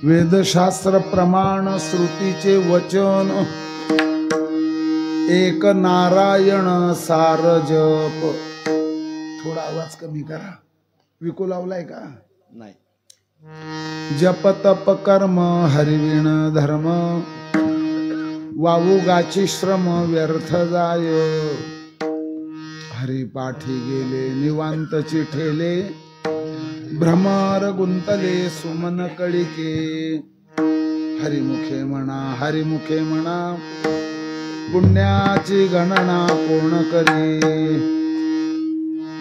वेदशास्त्र प्रमाण श्रुतीचे वचन एक नारायण सार जप. थोडा आवाज कमी करा. विकू लावलाय का? नाही. जप तप कर्म हरिविण धर्म वावुगाची श्रम व्यर्थ जाय. हरिपाठी गेले निवांतची ठेले भ्रमर गुंतले सुमन कळिके. हरिमुखे म्हणा पुण्याची गणना कोण करी.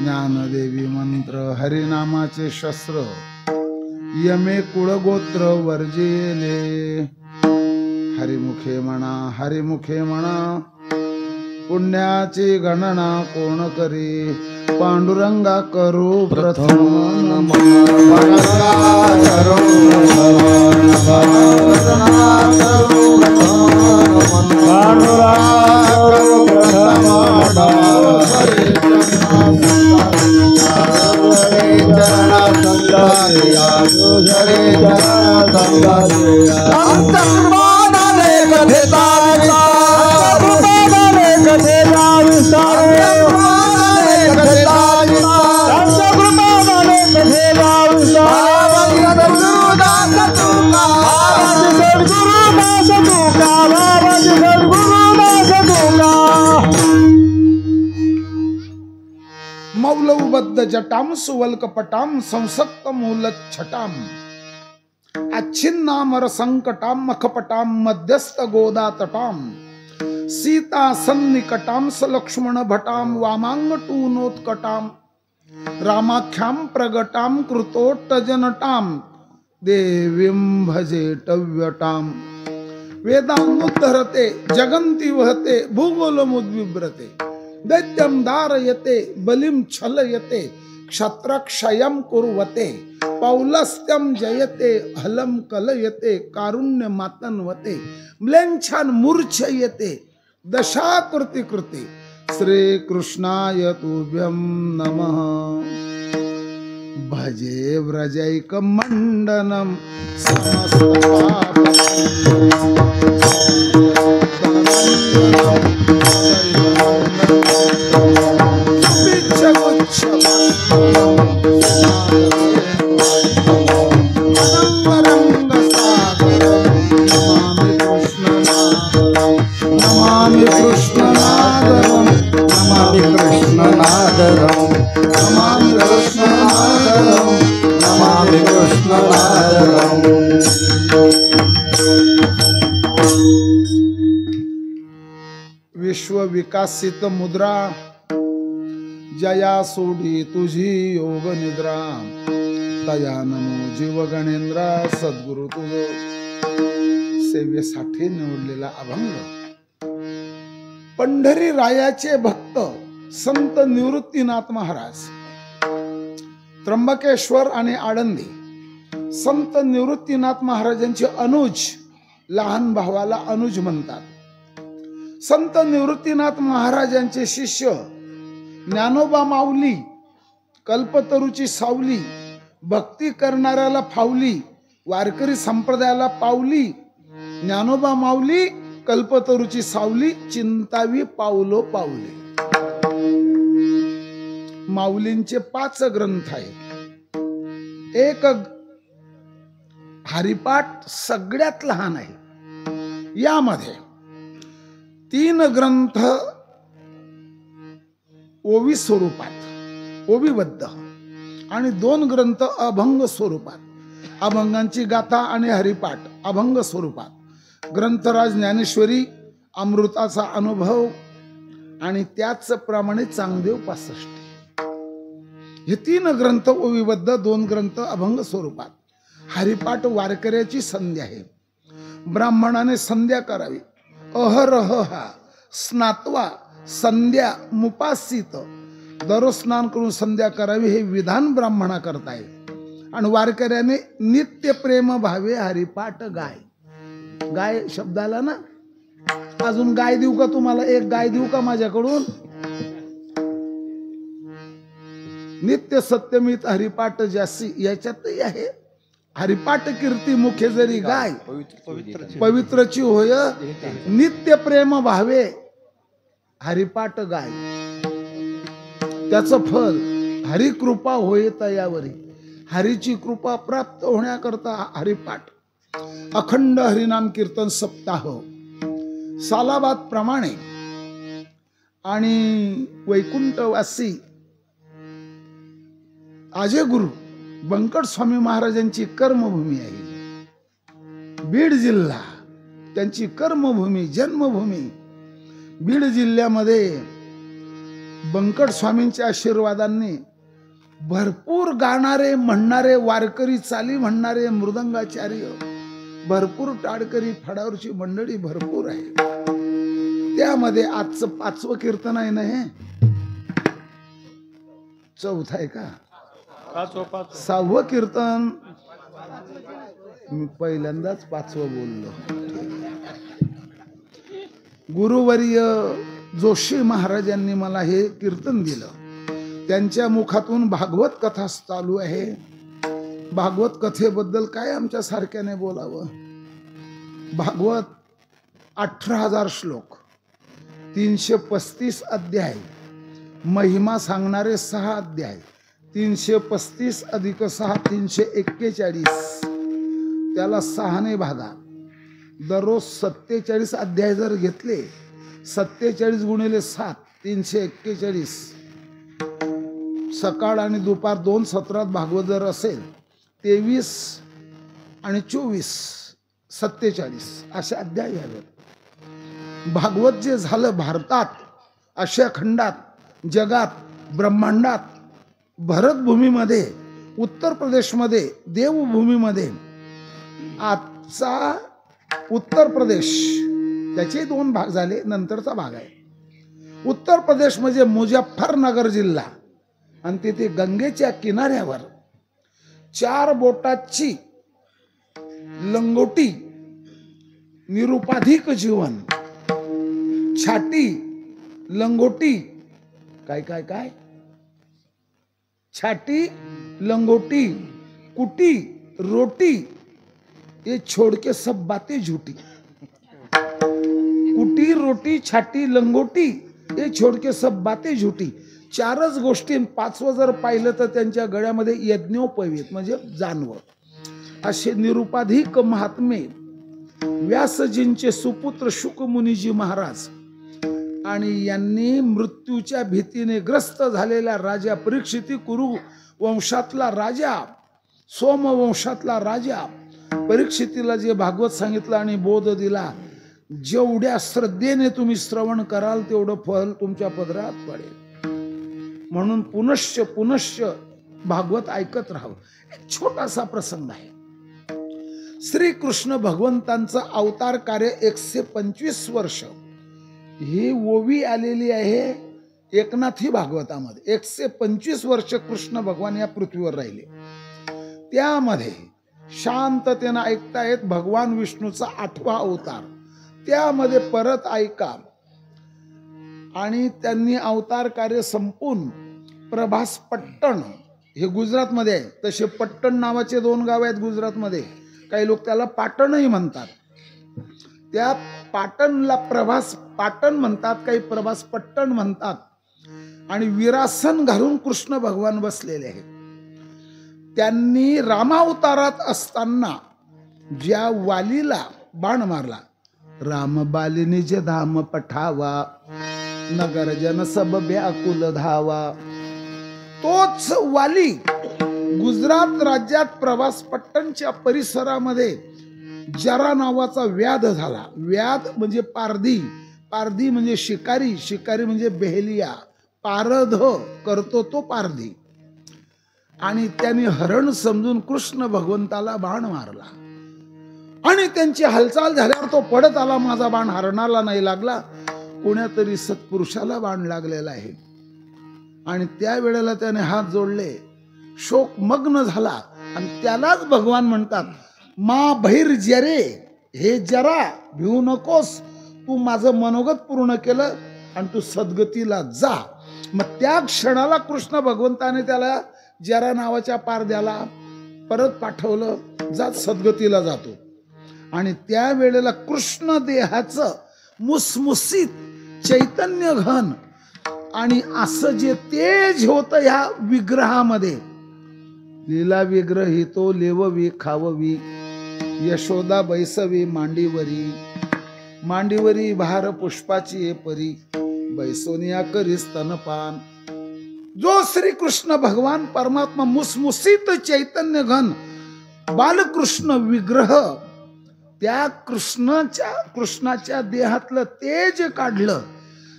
ज्ञानदेवी मंत्र हरिनामाचे शस्त्र यमे कुळगोत्र वर्जिले. हरिमुखे म्हणा पुण्याची गणना कोण करी. पांडुरंगा करू प्रथम मौलवबद्ध जटाम सुवल्कपटाम संसक्त मूलच्छटाम अच्छिन्नामर संकटाम मखपटाम मध्यस्थ गोदातटाम सीता सन्निकटाम सलक्ष्मण भटाम वामांग टूनोत्कटाम रामाख्याम प्रगटाम कृतोट्टजनटाम देवीं भजेटव्यटाम. वेदानुद्धरते जगन्ति वहते भूगोलमुद्विव्रते दैत्यं दारयते बलिं छलयते क्षत्रक्षयं कुर्वते पौलस्त्यं जयते हलं कलयते कारुण्य मातन्वते म्लेच्छान मूर्छयते दशाकृति कृते. श्री कृष्णाय तुभ्यं नमः. भजे व्रजैक मंडनम समस्त नमामि कृष्णनादरं नमामि कृष्णनादरं नमामि कृष्णनादरं नमामि कृष्णनादरं. विश्व विकासित मुद्रा जया सोडी तुझी योग निद्रा. तया नमो जीव गणेंद्रा. सद्गुरु तुझ सेवेसाठी निवडलेला अभंग. पंढरी रायाचे भक्त संत निवृत्तीनाथ महाराज त्र्यंबकेश्वर आणि आळंदी. संत निवृत्तीनाथ महाराजांचे अनुज, लहान भावाला अनुज म्हणतात. संत निवृत्तीनाथ महाराजांचे शिष्य ज्ञानोबा माऊली, कल्पतरूची सावली, भक्ती करणाऱ्याला फावली, वारकरी संप्रदायाला पावली. ज्ञानोबा माऊली, कल्पतरूची सावली, चिंतावी पावलो पावले. माऊलींचे 5 ग्रंथ आहेत. एक हरिपाठ सगळ्यात लहान आहे. यामध्ये 3 ग्रंथ ओवी स्वरूपात ओवीबद्ध आणि 2 ग्रंथ अभंग स्वरूपात. अभंगांची गाथा आणि हरिपाठ अभंग स्वरूपात. ग्रंथराज ज्ञानेश्वरी, अमृताचा अनुभव आणि त्याचप्रमाणे चांगदेव 65. हे 3 ग्रंथ ओवीबद्ध, 2 ग्रंथ अभंग स्वरूपात. हरिपाठ वारकऱ्याची संध्या आहे. ब्राह्मणाने संध्या करावी. अहरह स्नात्वा संध्या मुपासित. दररोज स्नान करून संध्या करावी हे विधान ब्राह्मणा करताय. आणि वारकऱ्याने नित्य प्रेम भावे हरिपाठ गाय. गाय शब्दाला ना अजून गाय देऊ का तुम्हाला? एक गाय देऊ का माझ्याकडून? नित्य सत्यमित हरिपाठ जासी, याच्यातही आहे. हरिपाठ कीर्ती मुखे जरी गाय, पवित्रची होय नित्य प्रेम भावे हरिपाठ गाय. त्याचं फल हरिकृपा होय तयावरी. हरीची कृपा प्राप्त होण्याकरता हरिपाठ, अखंड हरिनाम कीर्तन सप्ताह सालाबाद प्रमाणे आणि वैकुंठवासी आजे गुरु बंकट स्वामी महाराजांची कर्मभूमी आहे. बीड जिल्हा त्यांची कर्मभूमी, जन्मभूमी. बीड जिल्ह्यामध्ये बंकट स्वामींच्या आशीर्वादांनी भरपूर गाणारे, म्हणणारे, वारकरी, चाली म्हणणारे, मृदंगाचार्य, भरपूर टाळकरी, फडावरची मंडळी भरपूर आहे. त्यामध्ये आजचं 5वं कीर्तन आहे ना, हे 4th आहे का? 6वं कीर्तन. मी पहिल्यांदाच 5वं बोललो. गुरुवर्य जोशी महाराजांनी मला हे कीर्तन दिलं. त्यांच्या मुखातून भागवत कथा चालू आहे. भागवत कथेबद्दल काय आमच्या सारख्याने बोलावं? भागवत 18,000 श्लोक, 335 अध्याय, महिमा सांगणारे 6 अध्याय, 335 अधिक 6 341. त्याला 6ने भागा. दररोज 47 अध्याय जर घेतले, 47 गुणिले 7 341. सकाळ आणि दुपार 2 सत्रात भागवत जर असेल, 23 आणि 24 47 असे अध्याय घ्यावेत. भागवत जे झालं भारतात, आशिया खंडात, जगात, ब्रह्मांडात, भरतभूमीमध्ये, उत्तर प्रदेशमध्ये, देवभूमीमध्ये. आजचा उत्तर प्रदेश, त्याचे 2 भाग झाले, नंतरचा भाग आहे. उत्तर प्रदेश म्हणजे मुजफ्फरनगर जिल्हा, आणि तिथे गंगेच्या किनाऱ्यावर 4 बोटाची लंगोटी, निरुपाधिक जीवन, छाटी, लंगोटी, काय काय काय, छाटी, लंगोटी, कुटी, रोटी, ये छोड़ के सब बातें झूठी. कुटी, रोटी, छाटी, लंगोटी, ये छोड़ के सब बातें झूठी. 4च गोष्टी. 5वं जर पाहिलं तर त्यांच्या गळ्यामध्ये यज्ञोपवीत म्हणजे जानवं. असे निरुपाधिक महात्मे व्यासजींचे सुपुत्र शुक मुनीजी महाराज, आणि यांनी मृत्यूच्या भीतीने ग्रस्त झालेल्या राजा परीक्षिती, कुरु वंशातला राजा, सोम वंशातला राजा परीक्षितीला जे भागवत सांगितलं आणि बोध दिला, जेवढ्या श्रद्धेने तुम्ही श्रवण कराल तेवढं फल तुमच्या पदरात पडेल. म्हणून पुनश्च पुनश्च भागवत ऐकत राहावं. एक छोटासा प्रसंग आहे. श्रीकृष्ण भगवंतांचं अवतार कार्य 125 वर्ष ही ओवी आलेली आहे एकनाथी भागवतामध्ये. 125 वर्ष कृष्ण भगवान या पृथ्वीवर राहिले. त्यामध्ये शांततेनं ऐकतायत भगवान विष्णूचा 8वा अवतार. त्यामध्ये परत ऐका. आणि त्यांनी अवतार कार्य संपून प्रभास पट्टण, हे गुजरातमध्ये आहे. तसे पट्टण नावाचे 2 गाव आहेत गुजरातमध्ये. काही लोक त्याला पाटणही म्हणतात. त्या पाटणला प्रभास पाटण म्हणतात, काही प्रभास पट्टण म्हणतात. आणि विरासन घालून कृष्ण भगवान बसलेले आहेत. त्यांनी रामावतारात असताना ज्या वालीला बाण मारला, राम बाली निज धाम पठावा, नगर जन सब व्याकुल धावा, तोच वाली गुजरात राज्यात प्रभास पट्टणच्या परिसरामध्ये जरा नावाचा व्याध झाला. व्याध म्हणजे पारधी, पारधी म्हणजे शिकारी, शिकारी म्हणजे बेहलिया, पारध करतो तो पारधी. आणि त्यांनी हरण समजून कृष्ण भगवंताला बाण मारला. आणि त्यांची हालचाल झाल्यावर तो पडत आला. माझा बाण हरणाला नाही लागला, कोण्यातरी सत्पुरुषाला बाण लागलेला आहे. आणि त्यावेळेला त्याने हात जोडले, शोक मग्न झाला. आणि त्यालाच भगवान म्हणतात, मा बहिर जरे, हे जरा भिवू नकोस, तू माझं मनोगत पूर्ण केलं आणि तू सद्गतीला जा. मग त्या क्षणाला कृष्ण भगवंताने त्याला जरा नावाच्या पारद्याला परत पाठवलं, जा सद्गतीला जातो. आणि त्या वेळेला कृष्ण देहाचं मुसमुसीत चैतन्य घन आणि असं जे तेज होतं ह्या विग्रहामध्ये, लीला विग्रहितो लेववी खाववी यशोदा बैसवी मांडीवरी, मांडीवरी भार पुष्पाची ये परी बैसोनिया करी स्तनपान. जो श्री कृष्ण भगवान परमात्मा मुसमुसीत चैतन्य घन बालकृष्ण विग्रह, त्या कृष्णाच्या देहातलं तेज काढलं.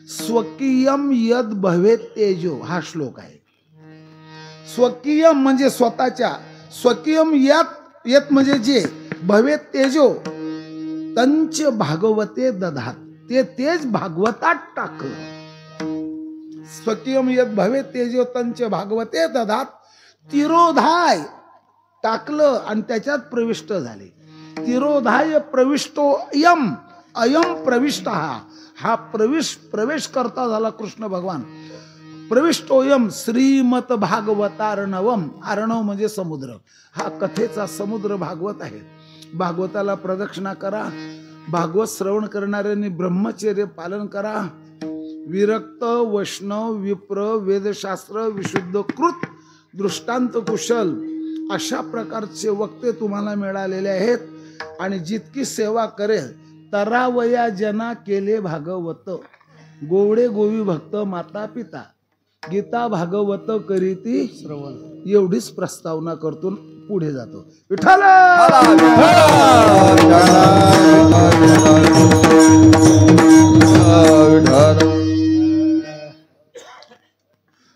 स्वकीयम यद भवेत तेजो हा श्लोक आहे. स्वकीयम म्हणजे स्वतःच्या, स्वकीयम यत म्हणजे जे, भवेत तेजो तंच भागवते दधात, ते तेज भागवतात टाकलं. स्वकीयम यत भवेत तेजो तंच भागवते दधात, तिरोधाय टाकलं आणि त्याच्यात प्रविष्ट झाले. तिरोधाय प्रविष्टो यम, अयम प्रविष्ट हा प्रवेश करता झाला कृष्ण भगवान. प्रविष्टोयम श्रीमत भागवतार्णवम, अर्णव म्हणजे समुद्र, हा कथेचा समुद्र भागवत आहे. भागवताला प्रदक्षिणा करा. भागवत श्रवण करणाऱ्यांनी ब्रह्मचर्य पालन करा. विरक्त वैष्णव विप्र वेदशास्त्र विशुद्ध कृत दृष्टांत कुशल अशा प्रकारचे वक्ते तुम्हाला मिळालेले आहेत. आणि जितकी सेवा करेल तरावया जना केले भागवत, गोवडे गोवी भक्त माता पिता गीता भागवत करीती श्रवण. एवढीच प्रस्तावना करतो, पुढे जातो. विठ्ठल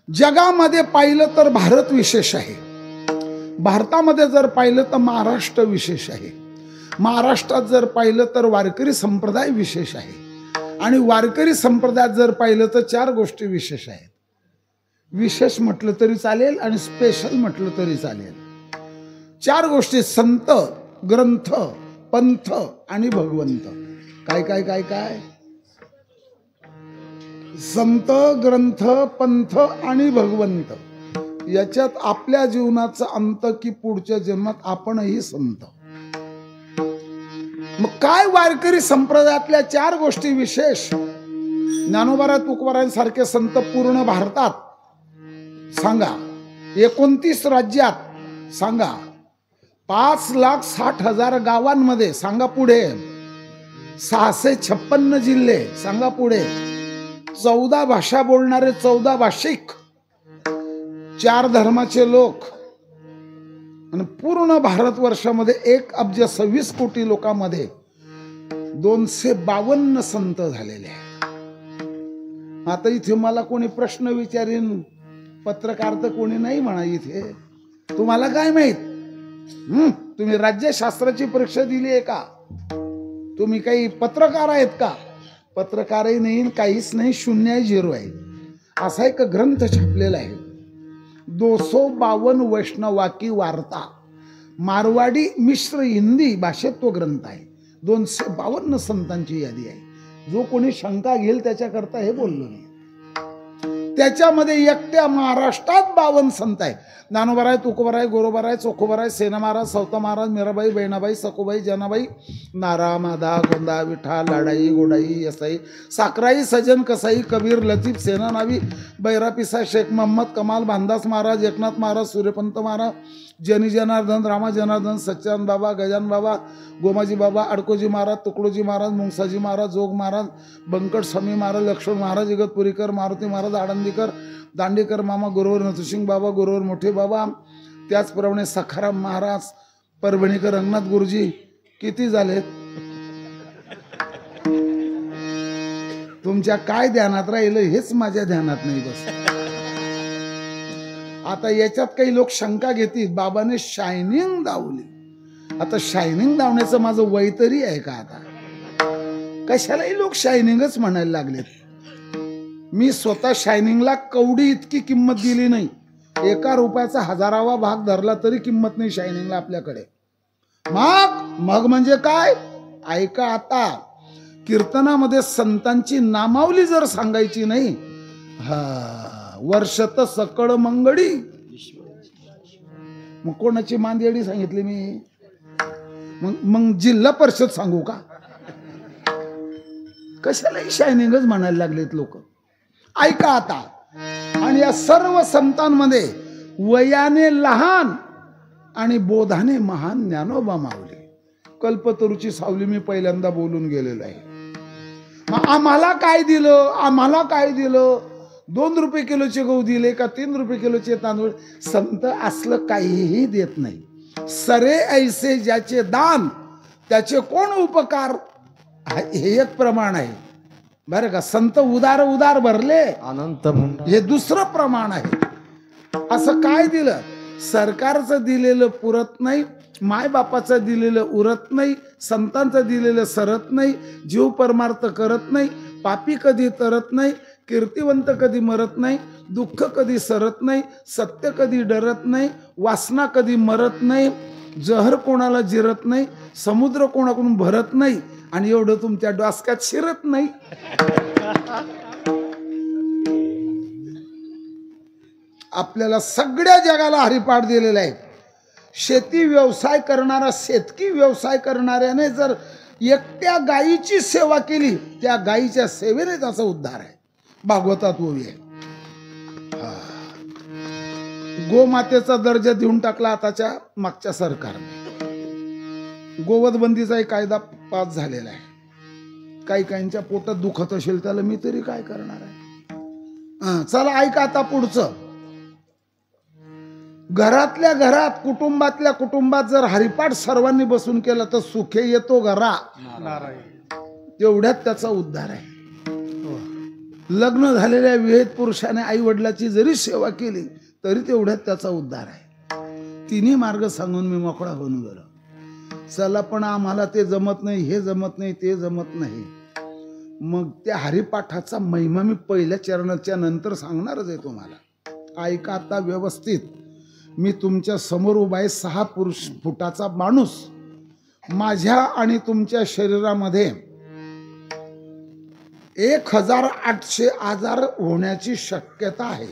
जगामध्ये पाहिलं तर भारत विशेष आहे. भारतामध्ये जर पाहिलं तर महाराष्ट्र विशेष आहे. महाराष्ट्रात जर पाहिलं तर वारकरी संप्रदाय विशेष आहे. आणि वारकरी संप्रदायात जर पाहिलं तर 4 गोष्टी विशेष आहेत. विशेष म्हटलं तरी चालेल आणि स्पेशल म्हटलं तरी चालेल. 4 गोष्टी: संत, ग्रंथ, पंथ आणि भगवंत. काय काय काय काय? संत, ग्रंथ, पंथ आणि भगवंत. याच्यात आपल्या जीवनाचा अंत की पुढच्या जन्मात आपणही संत. मग काय वारकरी संप्रदायातल्या 4 गोष्टी विशेष? ज्ञानोबा तुकोबारायांसारखे संत पूर्ण भारतात सांगा, 29 राज्यात सांगा, 5,60,000 गावांमध्ये सांगा पुढे, 656 जिल्हे सांगा पुढे, 14 भाषा बोलणारे 14 भाषिक, 4 धर्माचे लोक, आणि पूर्ण भारतवर्षामध्ये 1,26 कोटी लोकांमध्ये 252 संत झालेले आहेत. आता इथे मला कोणी प्रश्न विचारेन, पत्रकार तर कोणी नाही म्हणा इथे, तुम्हाला काय माहित? तुम्ही राज्यशास्त्राची परीक्षा दिली आहे का? तुम्ही काही पत्रकार आहेत का? पत्रकारही नाही, काहीच नाही, 0 आहे 0 आहे. असा एक ग्रंथ छापलेला आहे, 252 वैष्णवाकी वार्ता, मारवाडी मिश्र हिंदी भाषेत तो ग्रंथ आहे. 252 संतांची यादी आहे. जो कोणी शंका घेईल त्याच्याकरता हे बोललो मी. त्याच्यामध्ये एकट्या महाराष्ट्रात 52 संत आहे. ज्ञानोबाराय, तुकोबाराय, गोरोबाराय, चोखोबाराय, सेना महाराज, सवता महाराज, मीराबाई, बहिणाबाई, सकोबाई, जनाबाई, नारा, माधा, गोंदा, विठा, लाडाई, गोडाई, यसाई, साकराई, सजन, कसाई, कबीर, लतीफ, सेना नावी, बैरा पिसा, शेख मोहम्मद, कमाल, भानदास महाराज, एकनाथ महाराज, सूर्यपंत महाराज, जनी जनार्दन, रामा जनार्दन, सच्चान बाबा, गजान बाबा, गोमाजी बाबा, अडकोजी महाराज, तुकडोजी महाराज, मुंगसाजी महाराज, जोग महाराज, बंकट स्वामी महाराज, लक्ष्मण महाराज, इगतपुरीकर, मारुती महाराज, आळंदीकर, दांडेकर मामा, गुरुवर नथुसिंग बाबा, गुरुवर मोठे बाबा, त्याचप्रमाणे सखाराम महाराज, परभणीकर, रंगनाथ गुरुजी. किती झालेत? तुमच्या काय ध्यानात राहिलं हेच माझ्या ध्यानात नाही. बस आता याच्यात काही लोक शंका घेतील, बाबाने शायनिंग दावली. आता शायनिंग दावण्याचं माझं वय तरी आहे का? आता कशालाही लोक शायनिंगच म्हणायला लागलेत. मी स्वतः शायनिंगला कवडी इतकी किंमत दिली नाही. 1 रुपयाचा 1000वा भाग धरला तरी किंमत नाही शायनिंगला आपल्याकडे. मग म्हणजे काय? ऐका आता. कीर्तनामध्ये संतांची नामावली जर सांगायची नाही, हा वर्षत सकळ मंगळी, मग कोणाची मांदेडी सांगितली मी? मग जिल्हा परिषद सांगू का? कशालाही शायनिंगच म्हणायला लागलेत लोक. ऐका आता, आणि या सर्व संतांमध्ये वयाने लहान आणि बोधाने महान ज्ञानोबा माऊली. कल्पतरूची सावली मी पहिल्यांदा बोलून गेलेलो आहे. मग आम्हाला काय दिलं? आम्हाला काय दिलं? 2 रुपये किलोचे गहू दिले का 3 रुपये किलोचे तांदूळ? संत असलं काहीही देत नाही. सरे ऐसे ज्याचे दान त्याचे कोण उपकार, हे एक प्रमाण आहे बरं का. संत उदार उदार भरले अनंत, हे दुसरं प्रमाण आहे. असं काय दिलं? सरकारचं दिलेलं पुरत नाही, मायबापाचं दिलेलं उरत नाही, संतांचं दिलेलं सरत नाही, जीव परमार्थ करत नाही, पापी कधी तरत नाही, कीर्तिवंत कधी मरत नाही, दुःख कधी सरत नाही, सत्य कधी डरत नाही, वासना कधी मरत नाही, जहर कोणाला जिरत नाही, समुद्र कोणाकडून भरत नाही, आणि एवढं तुमच्या डोसक्यात शिरत नाही. आपल्याला सगळ्या जगाला हरिपाठ दिलेला आहे. शेती व्यवसाय करणारा, शेतकी व्यवसाय करणाऱ्याने जर एकट्या गायीची सेवा केली, त्या गायीच्या सेवेने त्याचा उद्धार आहे. भागवतात ओवी आहे. गोमातेचा दर्जा देऊन टाकला आताच्या मागच्या सरकारने. गोवधबंदीचा एक कायदा पास झालेला आहे. काही काहींच्या पोटात दुखत असेल त्याला मी तरी काय करणार आहे. चला ऐका आता पुढचं. घरातल्या घरात, कुटुंबातल्या कुटुंबात जर हरिपाठ सर्वांनी बसून केला तर सुखे येतो घरा, तेवढ्यात त्याचा उद्धार आहे. लग्न झालेल्या विहित पुरुषाने आई वडिलाची जरी सेवा केली तरी तेवढ्यात त्याचा उद्धार आहे. तिन्ही मार्ग सांगून मी मोकळा होऊन गेलो. चला पण आम्हाला ते जमत नाही, हे जमत नाही, ते जमत नाही. मग त्या हरिपाठाचा महिमा मी पहिल्या चरणाच्या नंतर सांगणारच आहे तुम्हाला. ऐका आता व्यवस्थित. मी तुमच्या समोर उभा आहे, 6 फुटाचा माणूस. माझ्या आणि तुमच्या शरीरामध्ये 1800 आजार होण्याची शक्यता आहे.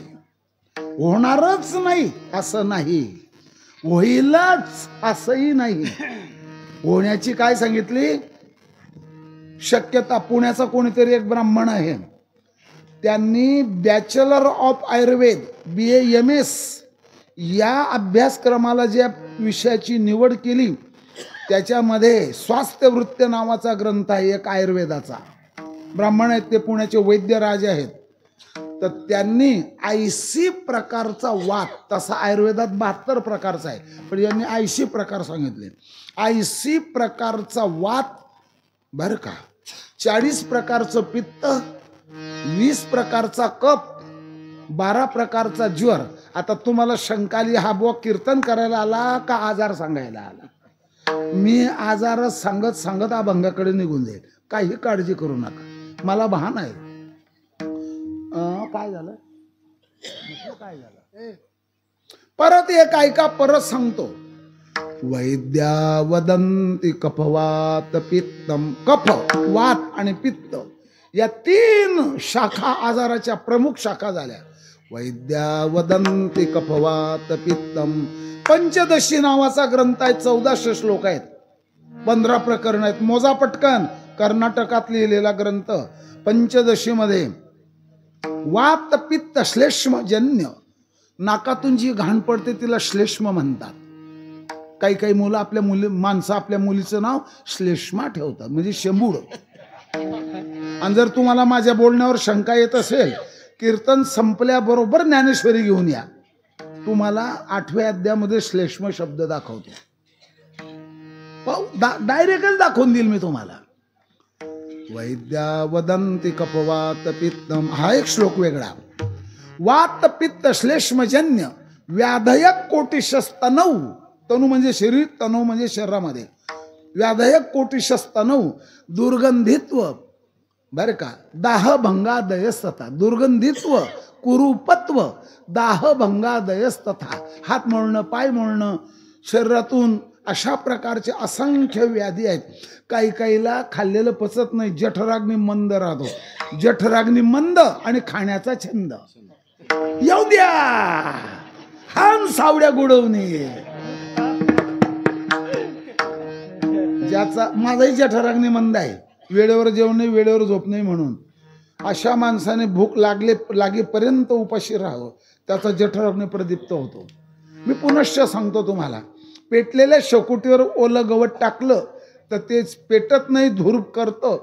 होणारच नाही असं नाही, होईलच असंही नाही. होण्याची काय सांगितली शक्यता? पुण्याचा कोणीतरी एक ब्राह्मण आहे, त्यांनी bachelor of Ayurveda BA MS या अभ्यासक्रमाला ज्या विषयाची निवड केली त्याच्यामध्ये स्वास्थ्यवृत्त्य नावाचा ग्रंथ आहे एक आयुर्वेदाचा. ब्राह्मण आहेत ते, पुण्याचे वैद्यराज आहेत. तर त्यांनी 80 प्रकारचा वात, तसा आयुर्वेदात 72 प्रकारचा आहे, पण यांनी 80 प्रकार सांगितले. 80 प्रकारचा वात बरं का, 40 प्रकारचं पित्त, 20 प्रकारचा कफ, 12 प्रकारचा ज्वर. आता तुम्हाला शंकाली, हा बुवा कीर्तन करायला आला का आजार सांगायला आला? मी आजारच सांगत सांगत अभंगाकडे निघून जाईल, काही काळजी करू नका, मला भान आहे. काय झालं? काय झालं? परत एक ऐका, परत सांगतो. वैद्या वदंती कफवात पित्तम. कफ, वात आणि पित्त या 3 शाखा आजाराच्या प्रमुख शाखा झाल्या. वैद्या वदंती कफवात पित्तम. पंचदशी नावाचा ग्रंथ आहे, 1400 श्लोक आहेत, 15 प्रकरण आहेत. मोजा पटकन. कर्नाटकात लिहिलेला ग्रंथ. पंचदशी मध्ये वात पित्त श्लेष्मजन्य, नाकातून जी घाण पडते तिला श्लेष्म म्हणतात. काही काही मुलं आपल्या माणसं आपल्या मुलीचं नाव श्लेष्मा ठेवतात, म्हणजे शेंबूड. आणि जर तुम्हाला माझ्या बोलण्यावर शंका येत असेल, कीर्तन संपल्याबरोबर ज्ञानेश्वरी घेऊन या, तुम्हाला 8व्या अध्यायामध्ये श्लेष्म शब्द दाखवतो. डायरेक्टच दाखवून देईल मी तुम्हाला. वैद्या वदंती कफवात पित्तम, हा एक श्लोक वेगळा. वात पित्त श्लेष्मजन्य व्याधयक कोटिशस्तनौ. तनु म्हणजे शरीर, तनौ म्हणजे शरीरामध्ये. व्याधयक कोटिशस्तनौ दुर्गंधित्व बरं का, दाहभंगादयस्तथा. दुर्गंधित्व, कुरूपत्व, दाहभंगादयस्तथा. हात मळणं, पाय मळणं, शरीरातून अशा प्रकारचे असंख्य व्याधी आहेत. काही काहीला खाल्लेलं पचत नाही, जठराग्नी मंद राहतो. जठराग्नी मंद आणि खाण्याचा छंद. येऊ द्या हान सावड्या गुडवणे. ज्याचा माझाही जठराग्नी मंद आहे, वेळेवर जेवण नाही, वेळेवर झोप नाही, म्हणून अशा माणसाने भूक लागेपर्यंत उपाशी राहावं. त्याचा जठराग्नी प्रदीप्त होतो. मी पुनश्च सांगतो तुम्हाला, पेटलेल्या शेकोटीवर ओलं गवत टाकलं तर ते पेटत नाही, धूर करतं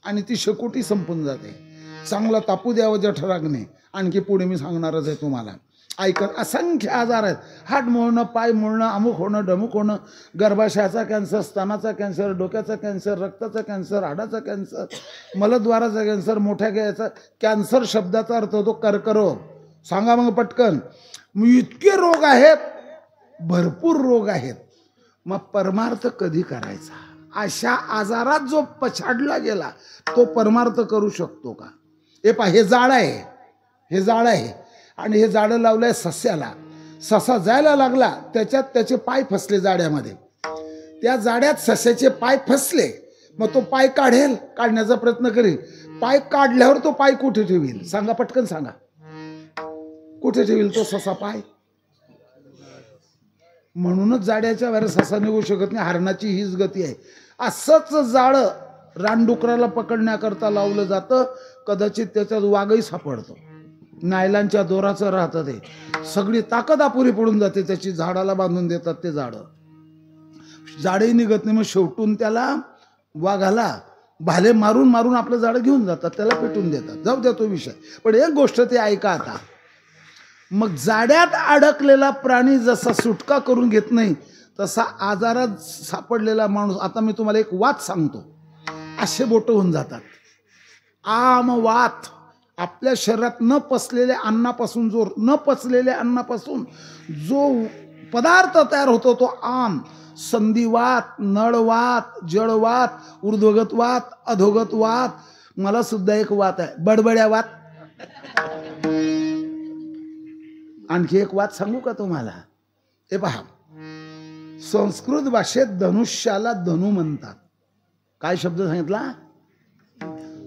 आणि ती शेकोटी संपून जाते. चांगला तापू द्यावं जठराग्नी. आणखी पुढे मी सांगणारच आहे तुम्हाला. ऐकत असंख्य आजार आहेत. हात मोडणं, पाय मोडणं, अमुक होणं, डमुक होणं, गर्भाशयाचा कॅन्सर, स्तनाचा कॅन्सर, डोक्याचा कॅन्सर, रक्ताचा कॅन्सर, हाडाचा कॅन्सर, मलद्वाराचा कॅन्सर, मोठ्या घ्यायचा कॅन्सर शब्दाचा अर्थ होतो कर्करोग. सांगा मग पटकन. इतके रोग आहेत, भरपूर रोग आहेत. मग परमार्थ कधी करायचा? अशा आजारात जो पछाडला गेला तो परमार्थ करू शकतो का? हे पहा, हे जाळ आहे, हे जाळ आहे आणि हे जाळं लावलंय सस्याला. ससा जायला लागला, त्याच्यात त्याचे पाय फसले जाड्यामध्ये. त्या जाड्यात सस्याचे पाय फसले. मग तो पाय काढेल, काढण्याचा प्रयत्न करेल. पाय काढल्यावर तो पाय कुठे ठेवील? सांगा पटकन सांगा. कुठे ठेवील तो ससा पाय? म्हणूनच जाड्याच्या बाहेर ससा निघू शकत नाही. हरणाची हीच गती आहे. असंच जाळं रानडुकराला पकडण्याकरता लावलं जातं. कदाचित त्याच्यात वाघही सापडतो. नायलांच्या दोराचं राहतं ते. सगळी ताकद अपुरी पडून जाते त्याची. झाडाला बांधून देतात ते झाडं, झाडही निघत नाही. मग शेवटून त्याला वाघाला भाले मारून मारून आपलं झाडं घेऊन जातात, त्याला पेटून देतात. जाऊ द्या तो विषय. पण एक गोष्ट ते ऐका आता. मग जाड्यात अडकलेला प्राणी जसा सुटका करून घेत नाही, तसा आजारात सापडलेला माणूस. आता मी तुम्हाला एक वात सांगतो. असे बोट होऊन जातात. आम वात. आपल्या शरीरात न पचलेल्या अन्नापासून जो पदार्थ तयार होतो तो आम. संधिवात, नळवात, जळवात, ऊर्ध्वगत वात, अधोगत वात. मला सुद्धा एक वात आहे, बडबड्या वात. आणखी एक वात सांगू का तुम्हाला? हे पहा, संस्कृत भाषेत धनुष्याला धनु म्हणतात. काय शब्द सांगितला?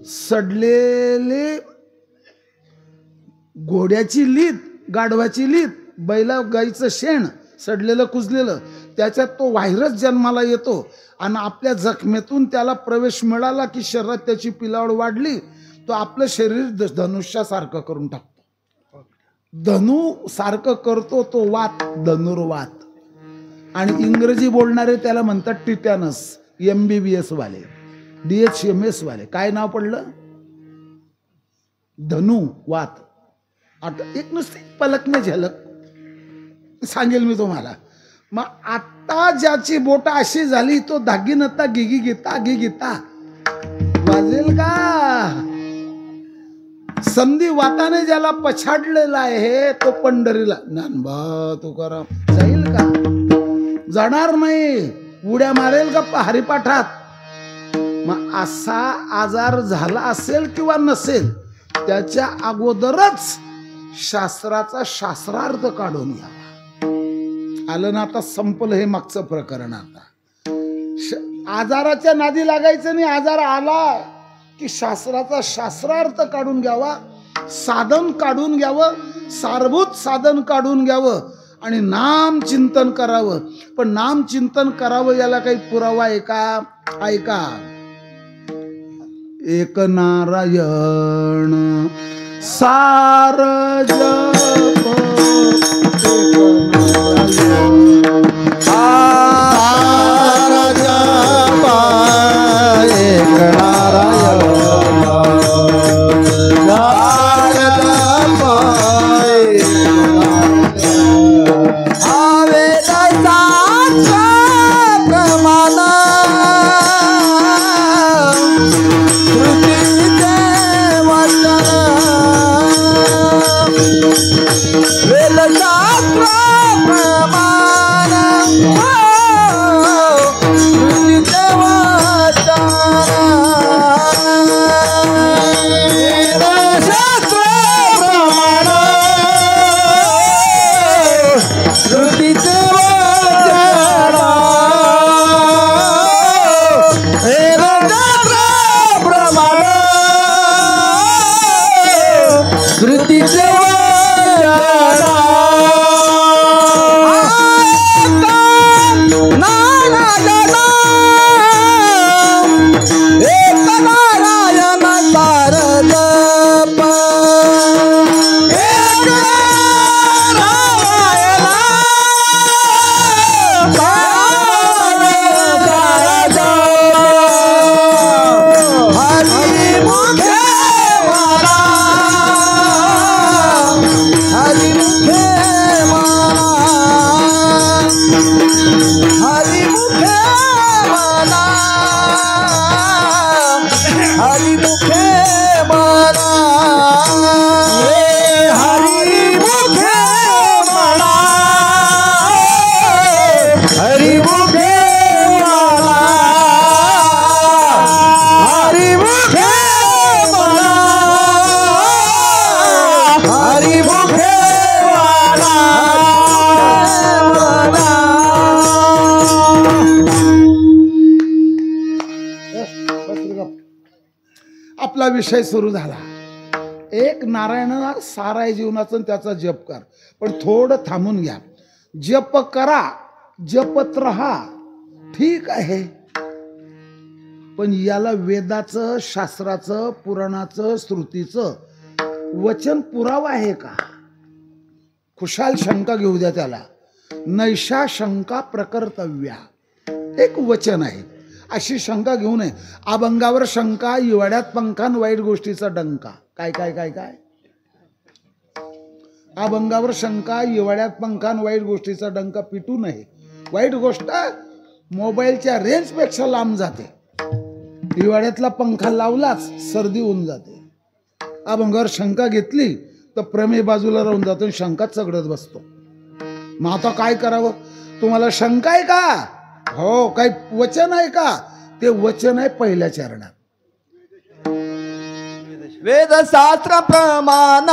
सडलेले घोड्याची लीद, गाढवाची लीद, बैला गाईचं शेण सडलेलं कुजलेलं, त्याच्यात तो व्हायरस जन्माला येतो आणि आपल्या जखमेतून त्याला प्रवेश मिळाला की शरीरात त्याची पिलावड वाढली, तो आपलं शरीर धनुष्यासारखं करून टाकतो. धनु सारखं करतो तो वात, धनुर्वात. आणि इंग्रजी बोलणारे त्याला म्हणतात टिटॅनस. MBBS वाले, DHMS वाले. काय नाव पडलं? धनुवात. आता एक नुसती पलकने झलक सांगेल मी तुम्हाला. मग आता ज्याची बोट अशी झाली तो धागीनता गिगी गीता वाजेल का? संधी वाताने ज्याला पछाडलेला आहे तो पंढरीला ज्ञानबा तुकाराम जाईल का? जाणार नाही. उड्या मारेल का हरिपाठात? मग असा आजार झाला असेल किंवा नसेल, त्याच्या अगोदरच शास्त्राचा शास्त्रार्थ काढून घ्यावा. आलं ना? आता संपलं हे मागचं प्रकरण. आता आजाराच्या नादी लागायचं नाही. आजार आला की शास्त्राचा शास्त्रार्थ काढून घ्यावा, साधन काढून घ्यावं, सारभूत साधन काढून घ्यावं आणि नाम चिंतन करावं. पण नाम चिंतन करावं याला काही पुरावा आहे का? ऐका. एक नारायण सार जप, एक नारायण वेल शास्त्र प्रमाण श्रुतीचे आपला विषय सुरू झाला. एक नारायणाला सार आहे जीवनाचं आणि त्याचा जप कर. पण थोडं थांबून घ्या. जप करा, जपत राहा, ठीक आहे, पण याला वेदाचं, शास्त्राचं, पुराणाचं, श्रुतीचं वचन पुरावा आहे का? खुशाल शंका घेऊ द्या त्याला. नैषा शंका प्रकर्तव्या एक वचन आहे. अशी शंका घेऊ नये. अभंगावर शंका, हिवाळ्यात पंखान, वाईट गोष्टीचा डंका. काय काय काय काय अभंगावर शंका, हिवाळ्यात पंखान, वाईट गोष्टीचा डंका पिटू नये. वाईट गोष्ट मोबाईलच्या रेंजपेक्षा लांब जाते. हिवाळ्यातला पंखा लावलाच सर्दी होऊन जाते. अभंगावर शंका घेतली तर प्रमेय बाजूला राहून जातो, शंकाच सगळत बसतो. मग आता काय करावं? तुम्हाला शंका आहे का? हो. काही वचन आहे का? ते वचन आहे पहिल्या चरणात. वेदशास्त्र प्रमाण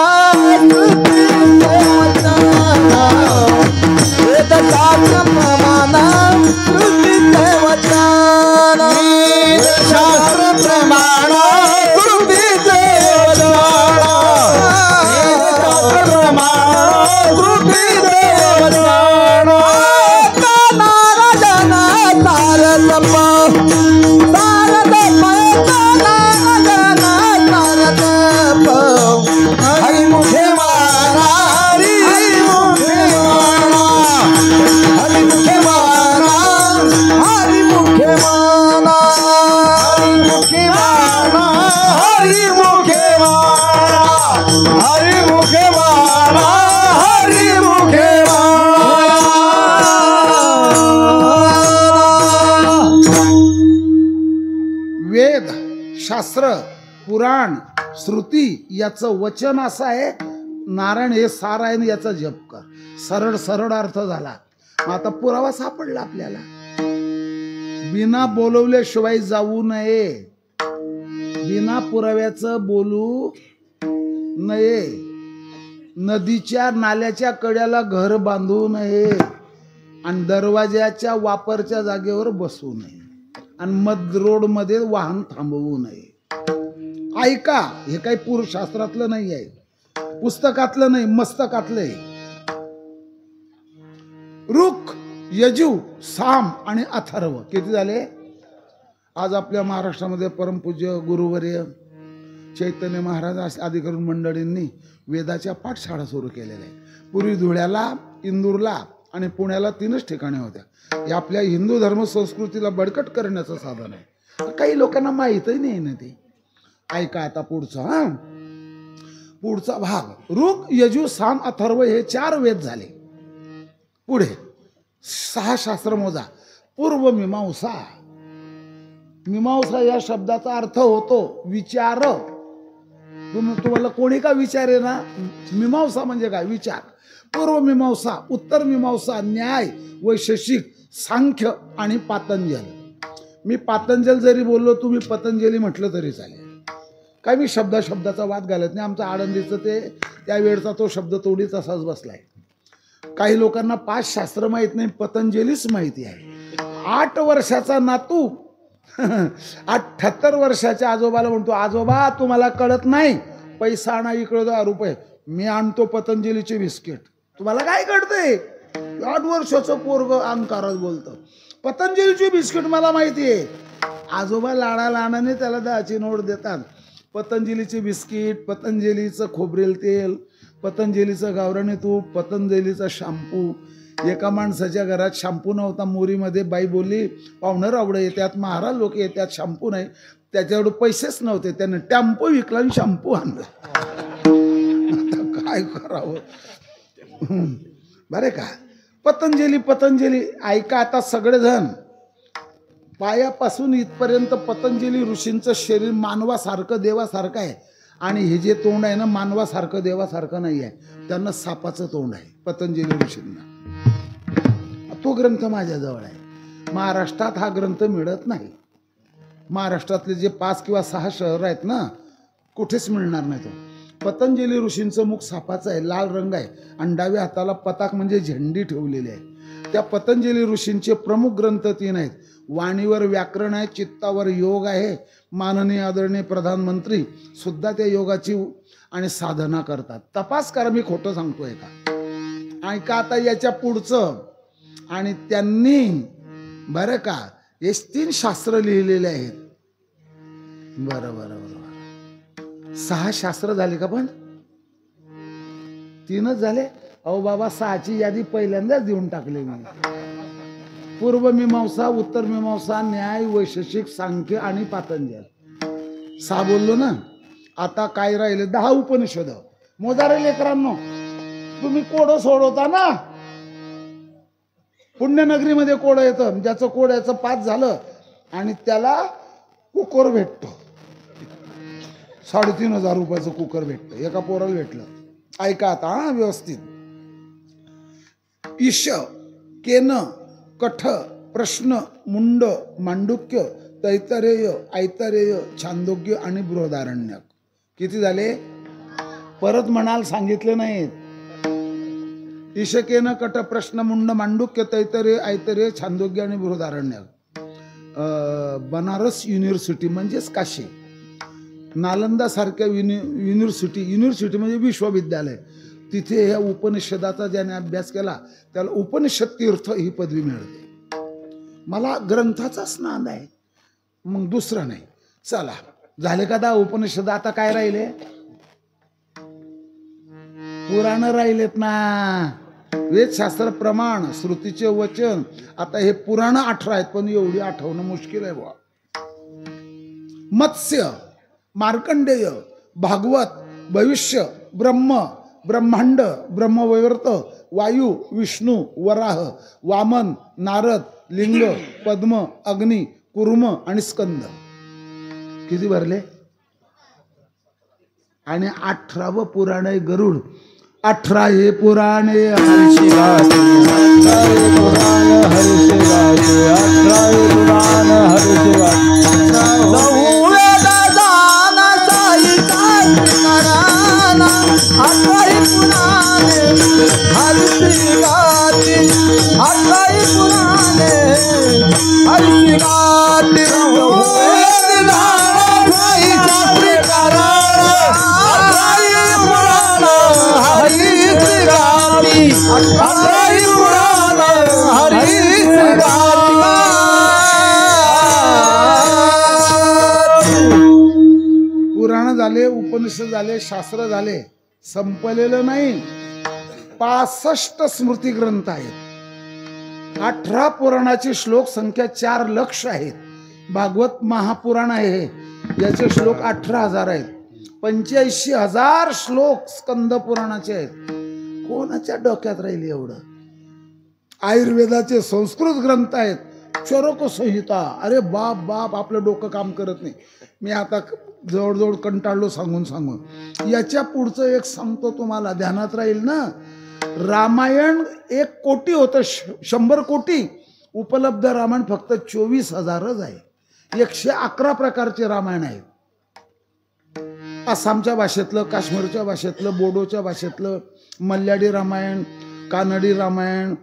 वेदशास्त्र प्रमाण श्रुतीचे वचन वेदशास्त्र प्रमाण श्रुतीचे वचन प्रमाण श्रुतीचे वचन नारायण हरिमुखे माना हरिमुखे माना हरिमुखे माना हरिमुखे माना हरिमुखे माना हरिमुखे माना हरिमुखे माना हरिमुखे माना. वेद, शास्त्र, पुराण, श्रुती याचं वचन असं आहे, नारायण हे सार आहे, याचा जप कर. सरळ सरळ अर्थ झाला. मग आता पुरावा सापडला आपल्याला. बिना बोलवल्याशिवाय जाऊ नये. बिना पुराव्याचं बोलू नये. नदीच्या नाल्याच्या कड्याला घर बांधू नये आणि दरवाजाच्या वापरच्या जागेवर बसू नये आणि मध रोड मध्ये वाहन थांबवू नये. ऐका, हे काही पुरुषशास्त्रातलं नाही आहे, पुस्तकातलं नाही, मस्तकातलं आहे. ऋक, यजु, साम आणि अथर्व किती झाले? आज आपल्या महाराष्ट्रामध्ये परमपूज्य गुरुवर्य चैतन्य महाराज आदी करून मंडळींनी वेदाच्या पाठशाळा सुरू केलेल्या आहेत. पूर्वी धुळ्याला, इंदूरला आणि पुण्याला 3च ठिकाणी होत्या. हे आपल्या हिंदू धर्म संस्कृतीला बळकट करण्याचं साधन आहे. काही लोकांना माहीतही नाही ना ते. ऐका आता पुढचा पुढचा भाग. ऋक, यजु, साम, अथर्व हे 4 वेद झाले. पुढे 6 शास्त्र मोजा. पूर्व मीमांसा. मीमांसा या शब्दाचा अर्थ होतो विचार. तुम्हाला कोणी का विचारे ना, मीमांसा म्हणजे काय? विचार. पूर्व मीमांसा, उत्तर मीमांसा, न्याय, वैशेषिक, सांख्य आणि पातंजल. मी पातंजल जरी बोललो, तुम्ही पतंजली म्हटलं तरी चालेल. काय मी शब्दाचा वाद घालत नाही. आमचा आळंदीचं ते त्यावेळचा तो शब्द तोडी तसाच बसलाय. काही लोकांना 5 शास्त्र माहित नाही, पतंजलीच माहिती आहे. 8 वर्षाचा नातू 78 वर्षाच्या आजोबाला म्हणतो, आजोबा तुम्हाला कळत नाही, पैसा आणा इकडं ₹10, मी आणतो पतंजलीचे बिस्किट. तुम्हाला काय कळतंय? 8 वर्षाचं पोरग अंकारात बोलतं. पतंजलीची बिस्किट मला माहिती आहे. आजोबा लाडाने त्याला 10ची नोट देतात. पतंजलीचे बिस्किट, पतंजलीचं खोबरेल तेल, पतंजलीचं गावरानी तूप, पतंजलीचा शॅम्पू. एका माणसाच्या घरात शॅम्पू नव्हता. मोरीमध्ये बाई बोलली, पाहुणं रावडं येतात, महाराज लोक येतात, शॅम्पू नाही. त्याच्याकडे पैसेच नव्हते. त्यानं टॅम्पो विकला आणि शॅम्पू आणला. आता काय करावं बरे का? पतंजली ऐका आता सगळेजण. पायापासून इथपर्यंत पतंजली ऋषींचं शरीर मानवासारखं देवासारखं आहे. आणि हे जे तोंड आहे ना, मानवासारखं देवासारखं नाही आहे. त्यांना सापाचं तोंड आहे पतंजली ऋषींना. तो ग्रंथ माझ्याजवळ आहे. महाराष्ट्रात हा ग्रंथ मिळत नाही. महाराष्ट्रातले जे 5 किंवा 6 शहर आहेत ना, कुठेच मिळणार नाही. तो पतंजली ऋषींचं मुख सापाचं आहे, लाल रंग आहे आणि डाव्या हाताला पताक म्हणजे झेंडी ठेवलेली आहे. त्या पतंजली ऋषींचे प्रमुख ग्रंथ 3 आहेत. वाणीवर व्याकरण आहे, चित्तावर योग आहे. माननीय आदरणीय प्रधानमंत्री सुद्धा त्या योगाची आणि साधना करतात. तपास करा, मी खोटं सांगतोय का? ऐका आता याच्या पुढचं. आणि त्यांनी बरं का हे 3 शास्त्र लिहिलेले आहेत. बरं 6 शास्त्र झाले का? पण 3च झाले. अहो बाबा, 6ची यादी पहिल्यांदाच देऊन टाकली मी. पूर्वमीमांसा, उत्तरमीमांसा, न्याय, वैशेषिक, सांख्य आणि पातंजल. 6 बोललो ना. आता काय राहिले? 10 उपनिषद. मोजारे लेकरांनो, तुम्ही कोड सोडवता ना. पुण्यनगरीमध्ये कोड येतं. ज्याचं कोड याचं 5 झालं आणि त्याला कुकर भेटतो. 3,500 रुपयाचं कुकर भेटतं. एका पोराला भेटलं. ऐका आता हा व्यवस्थित. ईश, केन, कठ, प्रश्न, मुंड, मांडुक्य, तैतरेय, ऐतरेय, छांदोग्य आणि बृहदारण्यक. किती झाले? परत म्हणाल, सांगितले नाहीत. ईशकेन, कठ, प्रश्न, मुंड, मांडुक्य, तैतरेय, ऐतरेय, छांदोग्य आणि बृहदारण्यक. बनारस युनिव्हर्सिटी म्हणजेच काशी, नालंदा सारख्या युनिव्हर्सिटी म्हणजे विश्वविद्यालय, तिथे ह्या उपनिषदाचा ज्याने अभ्यास केला त्याला उपनिषद तीर्थ ही पदवी मिळते. मला ग्रंथाचाच नाद आहे, मग दुसरं नाही. चला, झाले का 10 उपनिषद? आता काय राहिले? पुराण राहिलेत ना. वेदशास्त्र, प्रमाण, श्रुतीचे वचन. आता हे पुराण 18 आहेत, पण एवढी आठवणं मुश्किल आहे बुवा. मत्स्य, मार्कंडेय, भागवत, भविष्य, ब्रह्म, ब्रह्मांड, ब्रह्मवैवर्त, वायू, विष्णू, वराह, वामन, नारद, लिंग, पद्म, अग्नी, कुर्म आणि स्कंद. किती भरले? आणि 18वं पुराण आहे गरुड. 18 हे पुराणे हर्षी गाते, 18 हे पुराण हर्षी गाते, 18 हे पुराण हर्षी गाते. पुराण झाले, उपनिषद झाले, शास्त्र झाले. संपलेलं नाही. 65 स्मृती ग्रंथ आहेत. 18 पुराणाची श्लोक संख्या 4 लक्ष आहेत. भागवत महापुराण आहे, याचे श्लोक 18,000 आहेत. 85,000 श्लोक स्कंद पुराणाचे आहेत. कोणाच्या डोक्यात राहील एवढं? आयुर्वेदाचे संस्कृत ग्रंथ आहेत, चरक संहिता. अरे बाप, आपलं डोकं काम करत नाही. मी आता जवळजवळ कंटाळलो सांगून. याच्या पुढचं एक सांगतो तुम्हाला, ध्यानात राहील ना. रामायण 1 कोटी होतं, 100 कोटी उपलब्ध रामायण फक्त 24,000च आहे. 111 प्रकारचे रामायण आहेत. आसामच्या भाषेतलं, काश्मीरच्या भाषेतलं, बोडोच्या भाषेतलं, मल्याळी रामायण, कानडी रामायण,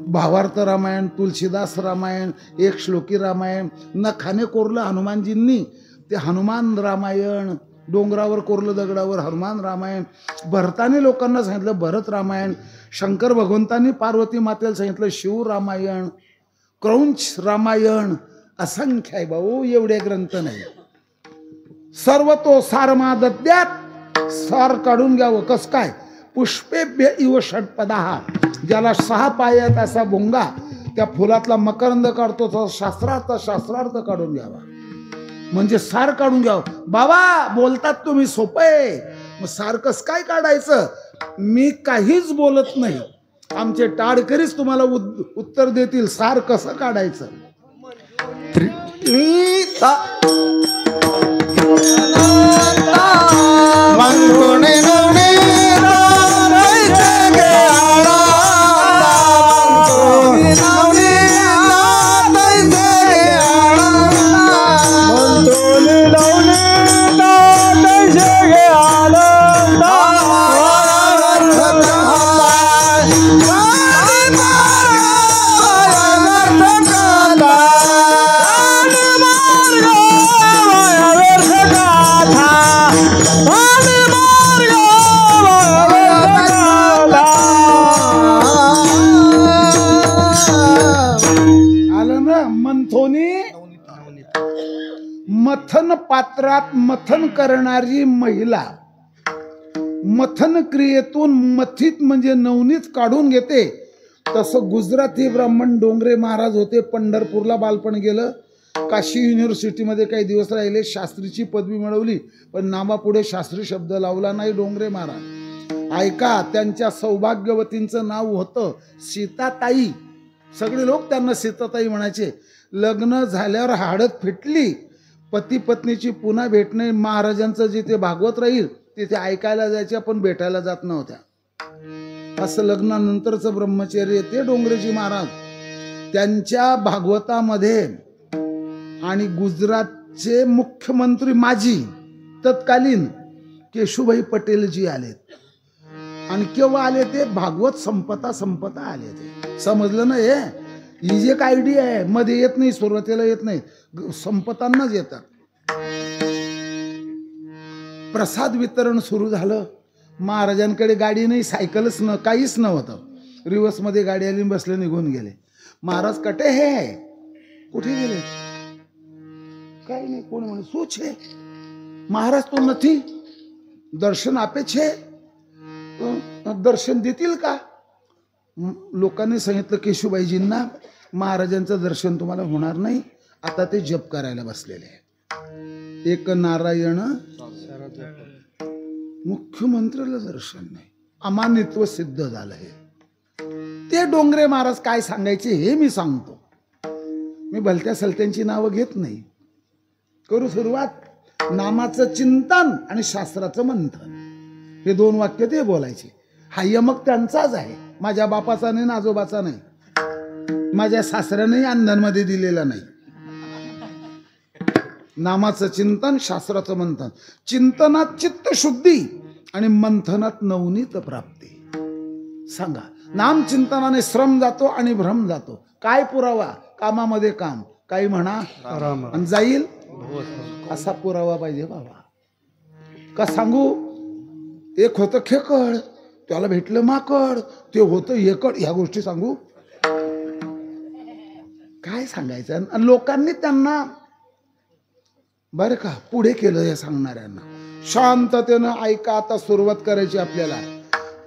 भावार्थ रामायण, तुलसीदास रामायण, 1 श्लोकी रामायण, नखाने कोरलं हनुमानजींनी ते हनुमान रामायण, डोंगरावर कोरलं दगडावर हनुमान रामायण, भरताने लोकांना सांगितलं भरत रामायण, शंकर भगवंतांनी पार्वती मातेला सांगितलं शिव रामायण, क्रौंच रामायण, असंख्य आहे भाऊ, एवढे ग्रंथ नाही. सर्व तो सारमादद्यात, सार काढून घ्यावं. कस काय? पुष्पेभ्य इव षटपदाहा, ज्याला 6 पाय आहेत असा भोंगा त्या फुलातला मकरंद काढतो, तो शास्त्रार्थ काढून घ्यावा. म्हणजे सार काढून घ्यावं. बाबा बोलतात तुम्ही, सोपं आहे. मग सार कस काय काढायचं? मी काहीच बोलत नाही, आमचे टाडकरीच तुम्हाला उत्तर देतील सार कसं काढायचं. मथन पात्रात मथन करणारी महिला मथन क्रियेतून मथित म्हणजे नवनीत काढून घेते. तसं गुजराती ब्राह्मण डोंगरे महाराज होते. पंढरपूरला बालपण गेलं, काशी युनिव्हर्सिटीमध्ये काही दिवस राहिले, शास्त्रीची पदवी मिळवली, पण नावापुढे शास्त्री शब्द लावला नाही डोंगरे महाराज. ऐका, त्यांच्या सौभाग्यवतींचं नाव होतं सीताताई. सगळे लोक त्यांना सीताताई म्हणायचे. लग्न झाल्यावर हाडत फिटली, पती पत्नीची पुन्हा भेटणे, महाराजांचं जिथे भागवत राहील तिथे ऐकायला जायच्या पण भेटायला जात नव्हत्या. असं लग्नानंतरचं ब्रह्मचर्य ते डोंगरेजी महाराज. त्यांच्या भागवतामध्ये आणि गुजरातचे मुख्यमंत्री माजी तत्कालीन केशुभाई पटेलजी आलेत. आणि केव्हा आले ते? भागवत संपता आले ते. समजलं ना? ही जी एक आयडिया आहे, मध्ये येत नाही, सुरुवातीला येत नाही, संपतानाच येतात. प्रसाद वितरण सुरू झालं. महाराजांकडे गाडी नाही, सायकलच न, काहीच नव्हतं. रिवर्समध्ये गाडी आली, बसले, निघून गेले. महाराज कटे हे कुठे गेले? काही नाही. कोण म्हणे શું છે? महाराज तो નથી, दर्शन आपे छे, दर्शन देतील का? लोकांनी सांगितलं केशुबाईजींना, महाराजांचं दर्शन तुम्हाला होणार नाही, आता ते जप करायला बसलेले आहे. एक नारायण, मुख्यमंत्र्याला दर्शन नाही, अमानित्व सिद्ध झालं. हे ते डोंगरे महाराज काय सांगायचे हे मी सांगतो. मी भलत्या सलत्यांची नावं घेत नाही. करू सुरुवात. नामाचं चिंतन आणि शास्त्राचं मंथन, हे 2 वाक्य ते बोलायचे. हा यमक त्यांचाच आहे, माझ्या बापाचा नाही, आजोबाचा नाही, माझ्या सासऱ्यानेही अंधांमध्ये दिलेला नाही. नामाचं चिंतन, शास्त्राचं मंथन. चिंतनात चित्त शुद्धी आणि मंथनात नवनीत प्राप्ती. सांगा, नाम चिंतनाने श्रम जातो आणि भ्रम जातो. काय पुरावा? कामामध्ये काम, काही म्हणा आणि जाईल असा पुरावा पाहिजे बाबा. का सांगू? एक होतं खेकड, त्याला भेटलं माकड, ते होतं एकड. ह्या गोष्टी सांगू? काय सांगायचं? आणि लोकांनी त्यांना बरं का पुढे केलं. या सांगणाऱ्यांना शांततेनं ऐका. आता सुरुवात करायची आपल्याला.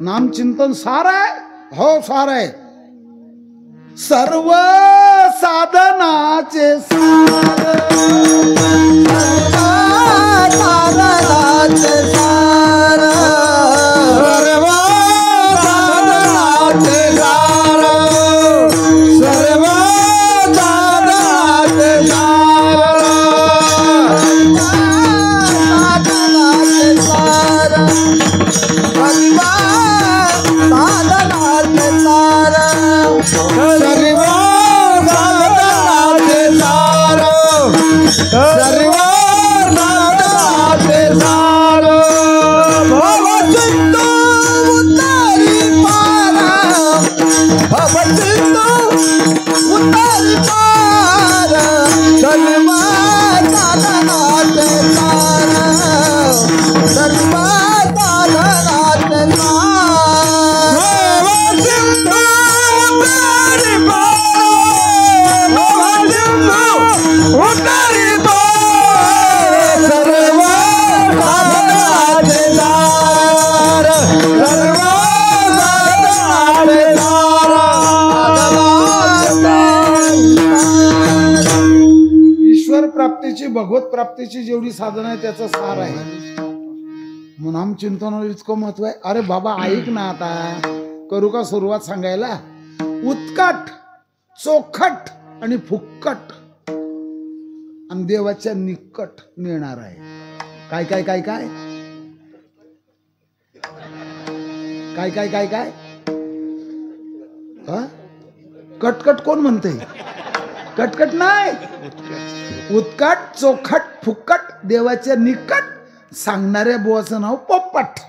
नामचिंतन सार आहे, हो सार आहे. सर्व साधनाचे सार, प्राप्तीची जेवढी साधन आहे त्याचं सार आहे. नाम चिंतनाला इतकं महत्व आहे. अरे बाबा ऐक ना, आता करू का सुरुवात सांगायला. उत्कट, चोखट आणि फुक्कट आणि देवाच्या निकट नेणार आहे. काय काय काय काय काय काय काय काय हा? कटकट कोण म्हणते? कटकट नाही, उत्कट, चोखट, फुक्कट, देवाच्या निकट सांगणाऱ्या बुवाचं नाव पोपट.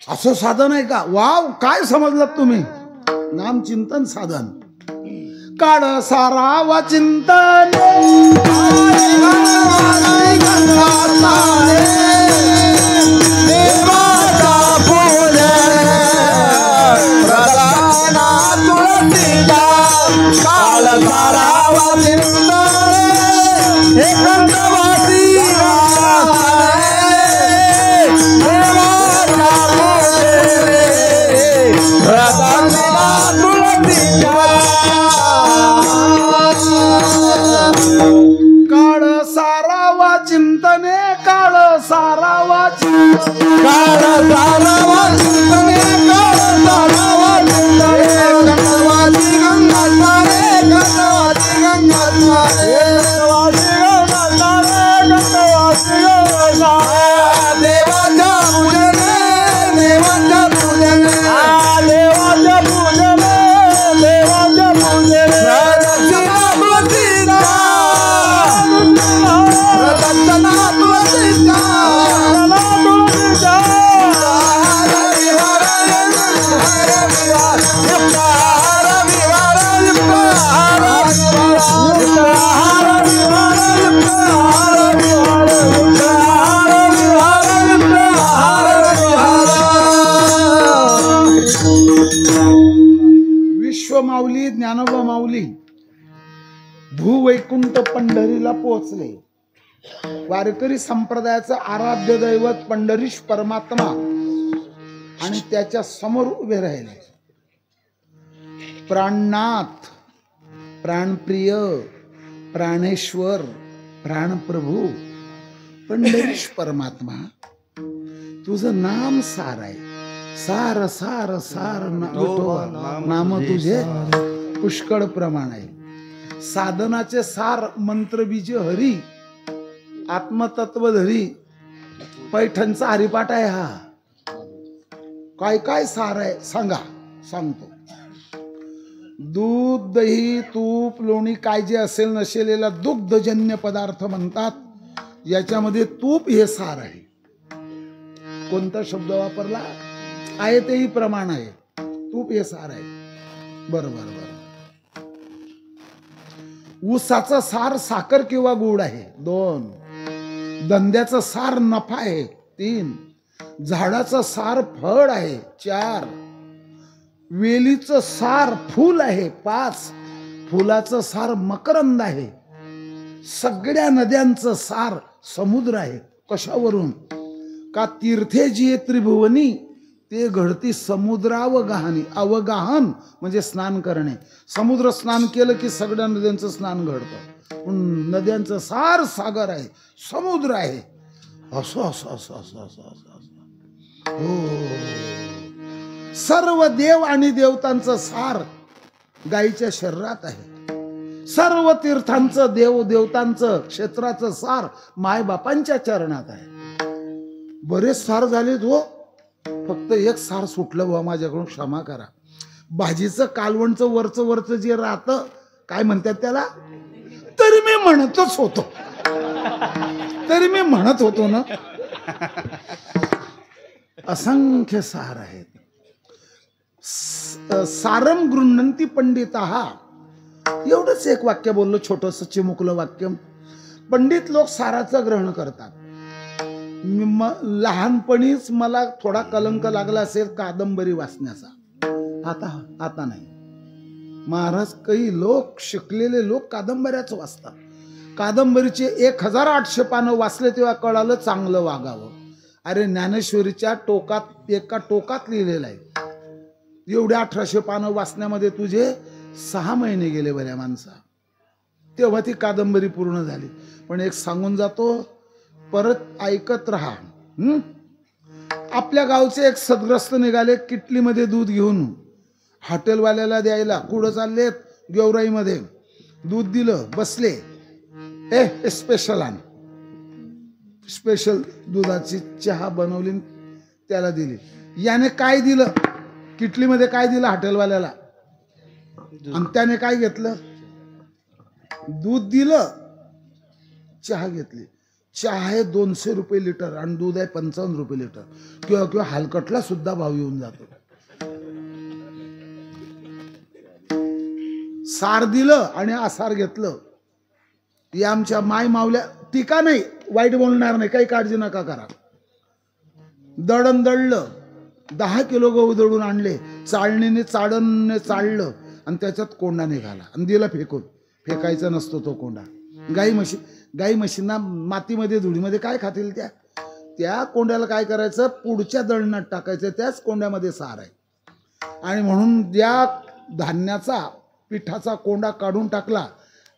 असं साधन आहे का? वाव, काय समजलं तुम्ही? नाम चिंतन साधन. काळ सारावा चिंतन काळ सारावा चिंतने, काळ सारावा चिंतने, काळ सारावा चिंतने, काळ सारावा चिंतने, गंगावासी गंगाधारे, गंगावासी गंगाधारे, गंगावासी गंगाधारे, गंगावासी गंगाधारे. देवाच्या पूजने, देवाच्या पूजने, देवाच्या पूजने, देवाच्या पूजने, विश्वमाऊली ज्ञानोबा माऊली भूवैकुंठ पंढरीला पोहोचले. वारकरी संप्रदायाचं आराध्य दैवत पंढरीश परमात्मा आणि त्याच्या समोर उभे राहिले. प्राणनाथ, प्राणप्रिय, प्राणेश्वर, प्राणप्रभू पंढरीश परमात्मा, तुझं नाम सार आहे. सार सार सार नाम तुझे पुष्कळ प्रमाण आहे. साधनाचे सार मंत्रबीज हरी, आत्मतत्वधरी पैठणचा हरिपाठ आहे हा. काय काय सार आहे सांगा, सांगतो. दूध, दही, तूप, लोणी काय जे असेल नसेलेला दुग्धजन्य पदार्थ म्हणतात. याच्यामध्ये तूप हे सार आहे. कोणता शब्द वापरला आहे तेही प्रमाण आहे. तूप हे सार आहे. बरोबर बरोबर. ऊसाचा सार साखर किंवा गुळ आहे. 2. धंद्याचा सार नफा आहे. 3. झाडाचा सार फळ आहे. 4. वेलीचं सार फूल आहे. 5. फुलाचं सार मकरंद आहे. सगळ्या नद्यांचं सार समुद्र आहे. कशावरून? का तीर्थे जी त्रिभुवनी ते घडती समुद्रावगाहनी. अवगाहन म्हणजे स्नान करणे. समुद्र स्नान केलं की सगळ्या नद्यांचं स्नान घडतं. नद्यांचं सार सागर आहे, समुद्र आहे. असं असं असं असं असं असं हो. सर्व देव आणि देवतांचं सार गायीच्या शरीरात आहे. सर्व तीर्थांचं, देव देवतांचं, क्षेत्राचं सार मायबापांच्या चरणात आहे. बरेच सार झालेत हो. फक्त एक सार सुटलं बुवा, माझ्याकडून क्षमा करा. भाजीचं कालवणचं वरचं वरचं जे राहतं, काय म्हणतात त्याला, तरी मी म्हणतच होतो, तरी मी म्हणत होतो ना. असंख्य सार आहेत. सारम गृह्णन्ति पंडिताः. एवढंच एक वाक्य बोललो, छोटंसं चिमुकलं वाक्य. पंडित लोक साराचं ग्रहण करतात. लहानपणीच मला थोडा कलंक लागला असेल कादंबरी वाचण्याचा. आता नाही. महाराज, काही लोक, शिकलेले लोक कादंबऱ्याच वाचतात. कादंबरीचे 1800 पानं वाचले तेव्हा कळालं चांगलं वागावं. अरे ज्ञानेश्वरीच्या टोकात, एका टोकात लिहिलेलं आहे. एवढ्या 1800 पानं वाचण्यामध्ये तुझे 6 महिने गेले बऱ्या माणसा. तेव्हा ती कादंबरी पूर्ण झाली. पण एक सांगून जातो, परत ऐकत राहा. आपल्या गावचे एक सदग्रस्त निघाले किटलीमध्ये दूध घेऊन हॉटेलवाल्याला द्यायला. कुठं चाललेत? गेवराईमध्ये. दूध दिलं, बसले. स्पेशल आण. स्पेशल दुधाची चहा बनवली, त्याला दिली. याने काय दिलं? किटलीमध्ये काय दिलं हॉटेलवाल्याला? आणि त्याने काय घेतलं? दूध दिलं, चहा घेतली. चहा आहे 200 रुपये लिटर आणि दूध आहे 55 रुपये लिटर. किंवा हलकटला सुद्धा भाव येऊन जातो. सार दिलं आणि आसार घेतलं. हे आमच्या माय मावल्या टीका नाही, वाईट बोलणार नाही, काही काळजी नका करा. दळण दळलं, 10 किलो गहू दळून आणले. चाळणीने चाळणने चाळलं आणि त्याच्यात कोंडा निघाला आणि दिला फेकून. फेकायचा नसतो तो कोंडा. गाई म्हशींना मातीमध्ये धुळीमध्ये काय खातील? त्या कोंड्याला काय करायचं? पुढच्या दळणात टाकायचं. त्याच कोंड्यामध्ये सार आहे. आणि म्हणून या धान्याचा पिठाचा कोंडा काढून टाकला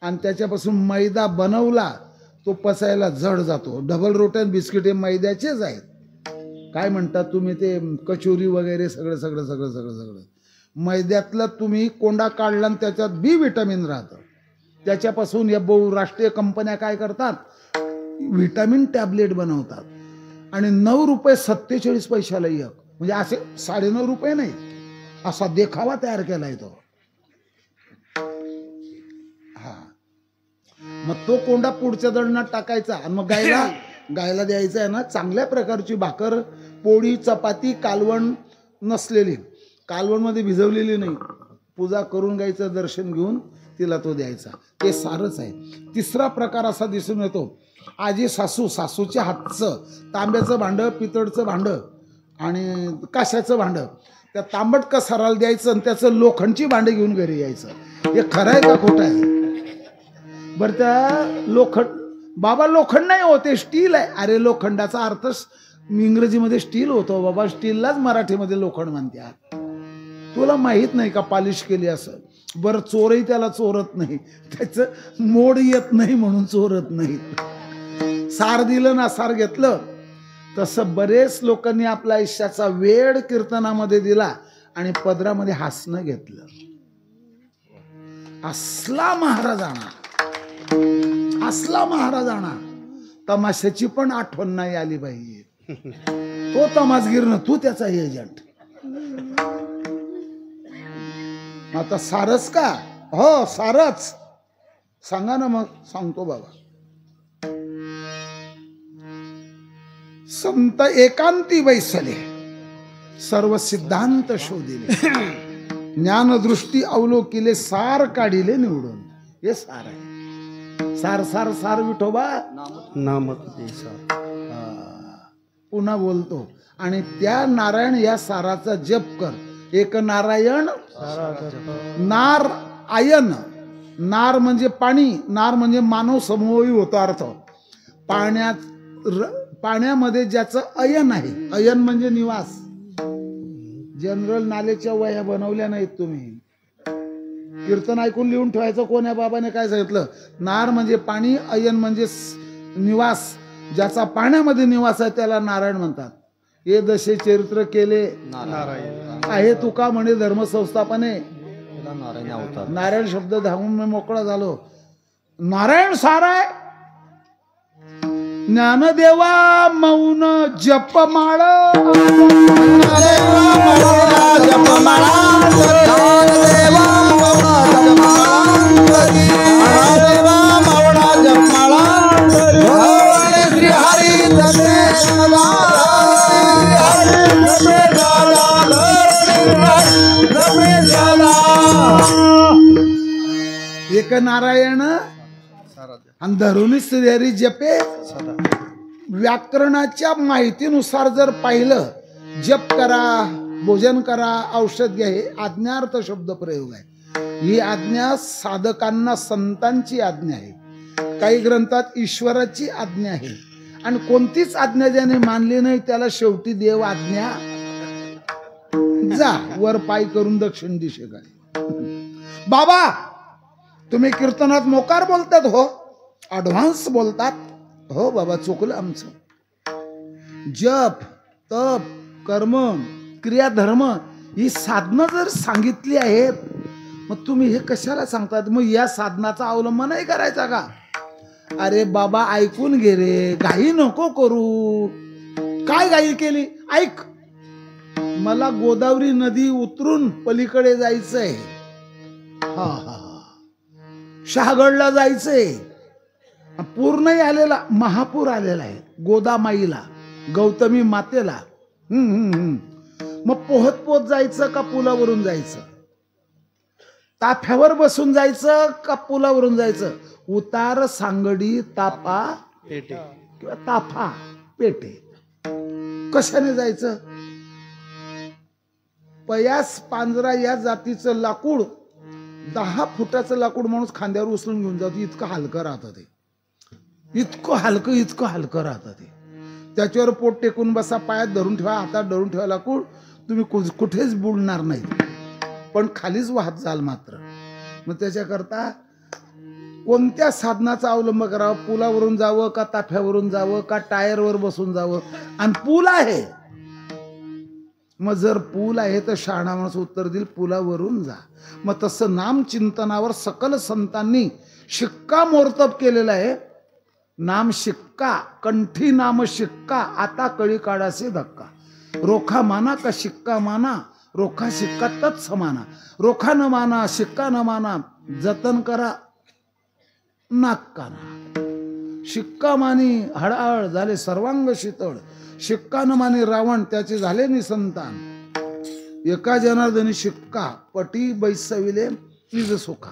आणि त्याच्यापासून मैदा बनवला. तो पचायला जड जातो. डबल रोट्या बिस्किट हे मैद्याचेच आहेत. काय म्हणतात तुम्ही ते कचोरी वगैरे सगळं सगळं सगळं सगळं सगळं मैद्यातलं तुम्ही कोंडा काढला आणि त्याच्यात बी विटामिन राहतं. त्याच्यापासून या बहुराष्ट्रीय कंपन्या काय करतात? विटामिन टॅबलेट बनवतात. आणि 9 रुपये 47 पैशाला एक. म्हणजे असे 9.5 रुपये नाही, असा देखावा तयार केलाय तो. हा, मग तो कोंडा पुढच्या दळणात टाकायचा आणि मग गायला द्यायचा आहे ना. चांगल्या प्रकारची भाकर, पोळी, चपाती, कालवण नसलेली, कालवणमध्ये भिजवलेली नाही, पूजा करून गायचं दर्शन घेऊन तिला तो द्यायचा. ते सारच आहे. तिसरा प्रकार असा दिसून येतो, आजी सासूच्या हातचं तांब्याचं भांडं, पितळचं भांडं आणि काशाचं भांडं, त्या तांबट कसाराला द्यायचं आणि त्याचं लोखंडची भांडे घेऊन घरी यायचं. हे खरं आहे का खोटं आहे? बरं, त्या बाबा लोखंड नाही होते, स्टील आहे. अरे लोखंडाचा अर्थ इंग्रजीमध्ये स्टील होतो बाबा, स्टीललाच मराठीमध्ये लोखंड म्हणतात. तुला माहित नाही का? पॉलिश केली असं. बरं, चोरही त्याला चोरत नाही, त्याचं मोड येत नाही म्हणून चोरत नाही. सार दिलं ना, सार घेतलं. तसं बरेच लोकांनी आपल्या आयुष्याचा वेळ कीर्तनामध्ये दिला आणि पदरामध्ये हसणं घेतलं. असला महाराजांना तमाशाची पण आठवण नाही आली पाहिजे. तो तमासगीर न तू त्याचा एजंट. आता सारच का? हो, सारच. सांगा ना. मग सांगतो बाबा. संत एकांती बैसले, सर्व सिद्धांत शोधिले, ज्ञानदृष्टी अवलोकिले, सार काढिले निवडून. हे सार आहे. सार विठोबा नाम. पुन्हा बोलतो. आणि त्या नारायण या साराचा जप कर. एक नारायण, नार आयन. नार म्हणजे पाणी, नार म्हणजे मानव समूहही होतो अर्थ. पाण्यामध्ये ज्याचं अयन आहे, अयन म्हणजे निवास. जनरल नालेच्या वह्या बनवल्या नाहीत तुम्ही. कीर्तन ऐकून लिहून ठेवायचं. कोण्या बाबाने काय सांगितलं? नार म्हणजे पाणी, अयन म्हणजे निवास. ज्याचा पाण्यामध्ये निवास आहे त्याला नारायण म्हणतात. हे दशे चरित्र केले आहे तुका म्हणे धर्मसंस्थापने. नारायण शब्द धावून मी मोकळा झालो. नारायण सार आहे. ज्ञानदेवा मौन जपमाळ, एक नारायण आणि धरुणी श्रीहरी जपे. व्याकरणाच्या माहितीनुसार जर पाहिलं, जप करा, भोजन करा, औषध घ्या, हे आज्ञार्थ शब्द प्रयोग आहे. ही आज्ञा साधकांना संतांची आज्ञा आहे. काही ग्रंथात ईश्वराची आज्ञा आहे. आणि कोणतीच आज्ञा ज्याने मानली नाही त्याला शेवटी देव आज्ञा, जा वर पाय करून दक्षिण दिशेकडे. बाबा तुम्ही कीर्तनात मोकार बोलतात हो, ऍडव्हान्स बोलतात हो बाबा, चुकलं आमचं. जप तप कर्म क्रिया धर्म ही साधनं जर सांगितली आहेत, मग तुम्ही हे कशाला सांगतात? मग या साधनाचा अवलंब नाही करायचा का? अरे बाबा ऐकून घे रे, घाई नको करू. काय घाई केली? ऐक, मला गोदावरी नदी उतरून पलीकडे जायचंय. हा हा, शहागडला जायचंय. पूर नाही आलेला, महापूर आलेला आहे गोदामाईला, गौतमी मातेला. मग पोहत पोहत जायचं का पुलावरून जायचं? ताफ्यावर बसून जायचं का पुलावरून जायचं? उतार सांगडी तापा पेटे किंवा ताफा पेटे, कशाने जायचं? पयास पांजरा या जातीचं लाकूड 10 फुटाचं लाकूड माणूस खांद्यावर उचलून घेऊन जातो. इतकं हलकं राहतं ते, इतकं हलकं राहतं ते. त्याच्यावर पोट टेकून बसा, पायात धरून ठेवा, हातात धरून ठेवा लाकूड, तुम्ही कुठेच बुडणार नाही, पण खालीच वाहत जाल मात्र. मग त्याच्याकरता कोणत्या साधनाचा अवलंब करावा? पुलावरून जावं का ताफ्यावरून जावं का टायरवर बसून जावं? आणि पूल आहे, मग जर पूल आहे तर शहाणा माणूस उत्तर देईल पुलावरून जा. मग तसं नामचिंतनावर सकल संतांनी शिक्कामोर्तब केलेलं आहे. नाम शिक्का, कंठी नाम शिक्का, आता कळी काढासे धक्का. रोखा माना का शिक्का माना, रोखा शिक्का तत्समाना. रोखा न माना शिक्का न माना, जतन करा नाक्काना. शिक्का मानी हळहळ झाले सर्वांग शीतळ, शिक्का न मानी रावण त्याचे झाले निसंतान. एका जनार्दनी शिक्का पटी बैसविले निज सुखा.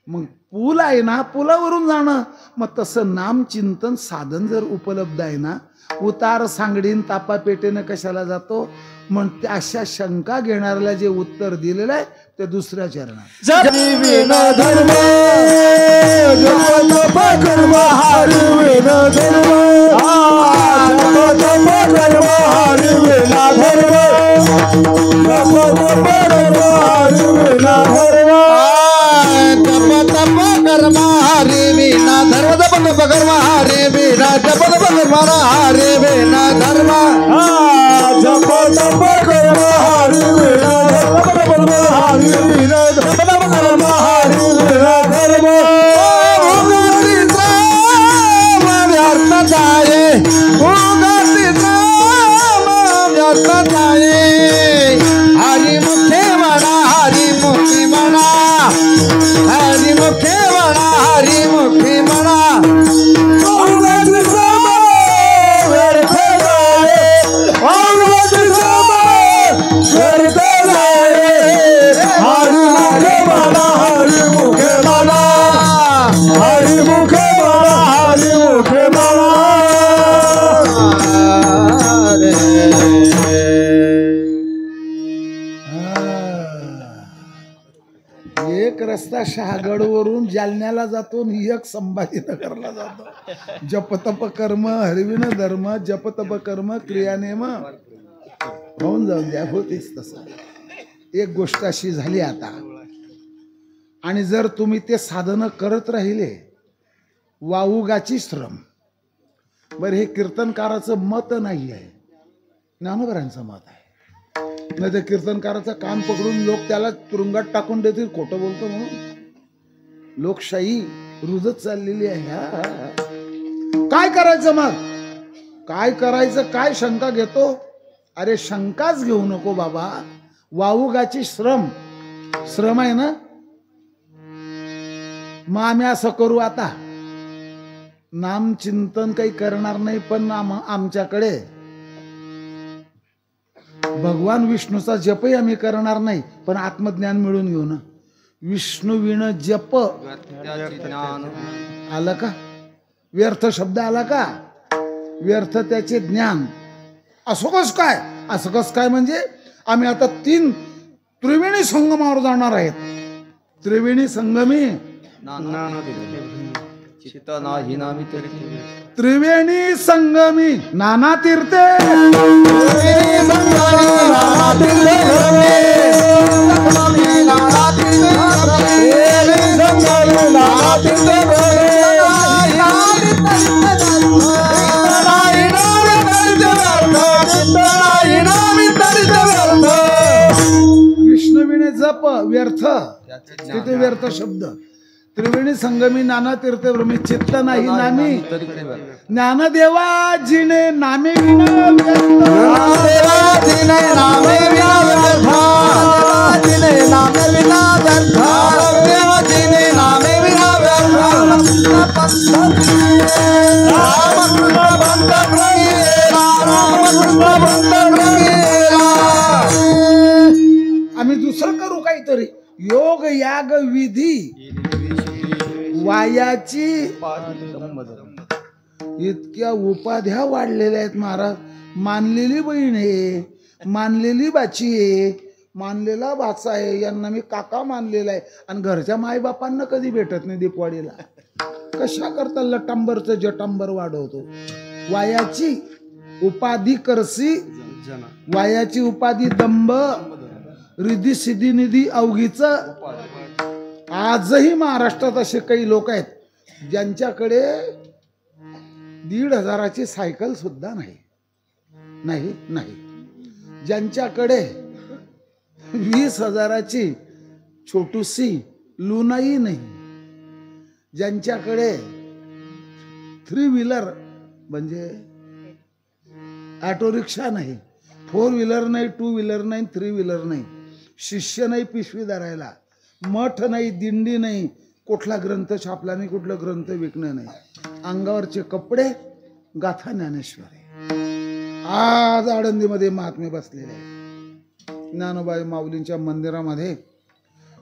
मग पूल आहे ना, पुलावरून जाणं. मग तसं नामचिंतन साधन जर उपलब्ध आहे ना, उतार सांगडीन तापा पेटेनं कशाला जातो? मग अशा शंका घेणाऱ्याला जे उत्तर दिलेलं आहे ते दुसऱ्या चरणात. रस्ता शहागडवरून जालन्याला जातो आणि एक संभाजीनगरला जातो. जपतप कर्म हरविण धर्म, जपतप कर्म क्रियानेम होऊन जाऊन द्या. होतीच तसं. एक गोष्ट अशी झाली आता, आणि जर तुम्ही ते साधनं करत राहिले, वाऊगाची श्रम. बरं, हे कीर्तनकाराचं मत नाही आहे, ज्ञानोबरांचं मत आहे. नाही तर कीर्तनकाराचं कान पकडून लोक त्याला तुरुंगात टाकून देतील, खोटं बोलतो म्हणून. लोकशाही रुजत चाललेली आहे. काय करायचं मग? काय करायचं? काय शंका घेतो? अरे शंकाच घेऊ नको बाबा. वाऊगाची श्रम आहे ना. मग आम्ही असं करू, आता नामचिंतन काही करणार नाही, पण आमच्याकडे भगवान विष्णूचा जपही आम्ही करणार नाही, पण आत्मज्ञान मिळून घेऊ ना. विष्णू विण जप आलं का? व्यर्थ शब्द आला का? व्यर्थ त्याचे ज्ञान. असं कस काय? असं कस काय म्हणजे आम्ही आता 3 त्रिवेणी संगमावर जाणार आहेत. त्रिवेणी संगमी त्रिवेणी संगमी नाना तीर्थे, विष्णुविणे जप व्यर्थ, तिथे व्यर्थ शब्द. त्रिवेणी संगमी नाना तीर्थ भ्रमी चित्त नाही नामी. ज्ञानदेवा जिने नामे विना आम्ही दुसरं करू काहीतरी. योग याग विधी वायाची इतक्या उपाध्या वाढलेल्या आहेत महाराज. मानलेली बहीण आहे, मानलेली बाची आहे, मानलेला भाचा आहे, यांना मी काका मानलेला आहे. आणि घरच्या मायबापांना कधी भेटत नाही दीपवाडीला. कशा करता लटांबरचं जटांबर वाढवतो. वायाची उपाधी करसी, वायाची उपाधी दंभ, रिधी सिद्धी निधी अवघीच. आजही महाराष्ट्रात असे काही लोक आहेत ज्यांच्याकडे 1,500ची सायकल सुद्धा नाही. नाही नाही ज्यांच्याकडे 20,000ची छोटूशी लुनाई नाही, ज्यांच्याकडे 3 व्हीलर म्हणजे ऑटो रिक्षा नाही, 4 व्हीलर नाही, 2 व्हीलर नाही, 3 व्हीलर नाही, शिष्य नाही पिशवी धरायला, मठ नाही, दिंडी नाही, कुठला ग्रंथ छापला नाही, कुठला ग्रंथ विकणं नाही, अंगावरचे कपडे गाथा ज्ञानेश्वरी. आज आळंदीमध्ये महात्मे बसलेले आहे. ज्ञानोबाई माऊलींच्या मंदिरामध्ये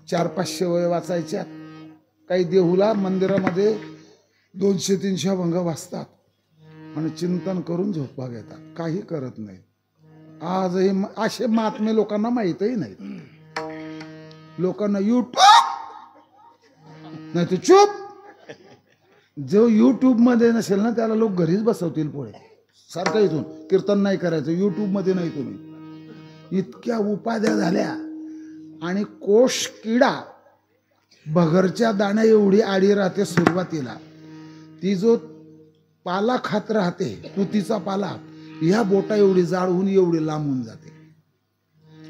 400-500 वय वाचायच्यात. काही देहुला मंदिरामध्ये 200-300 अभंग वाचतात आणि चिंतन करून झोपा घेतात, काही करत नाही. आजही असे महात्मे लोकांना माहीतही नाही. लोकांना युट्यूब नाही तर चूप. जो युट्यूब मध्ये नसेल ना त्याला लोक घरीच बसवतील पुढे. सारखं इथून कीर्तन नाही करायचं, युट्यूब मध्ये नाही तुम्ही. इतक्या उपाध्या झाल्या. आणि कोश किडा भगरच्या दाण्या एवढी आडी राहते सुरुवातीला. ती जो पाला खात राहते तुतीचा पाला, ह्या बोटा एवढी जाड होऊन एवढी लांब होऊन जाते.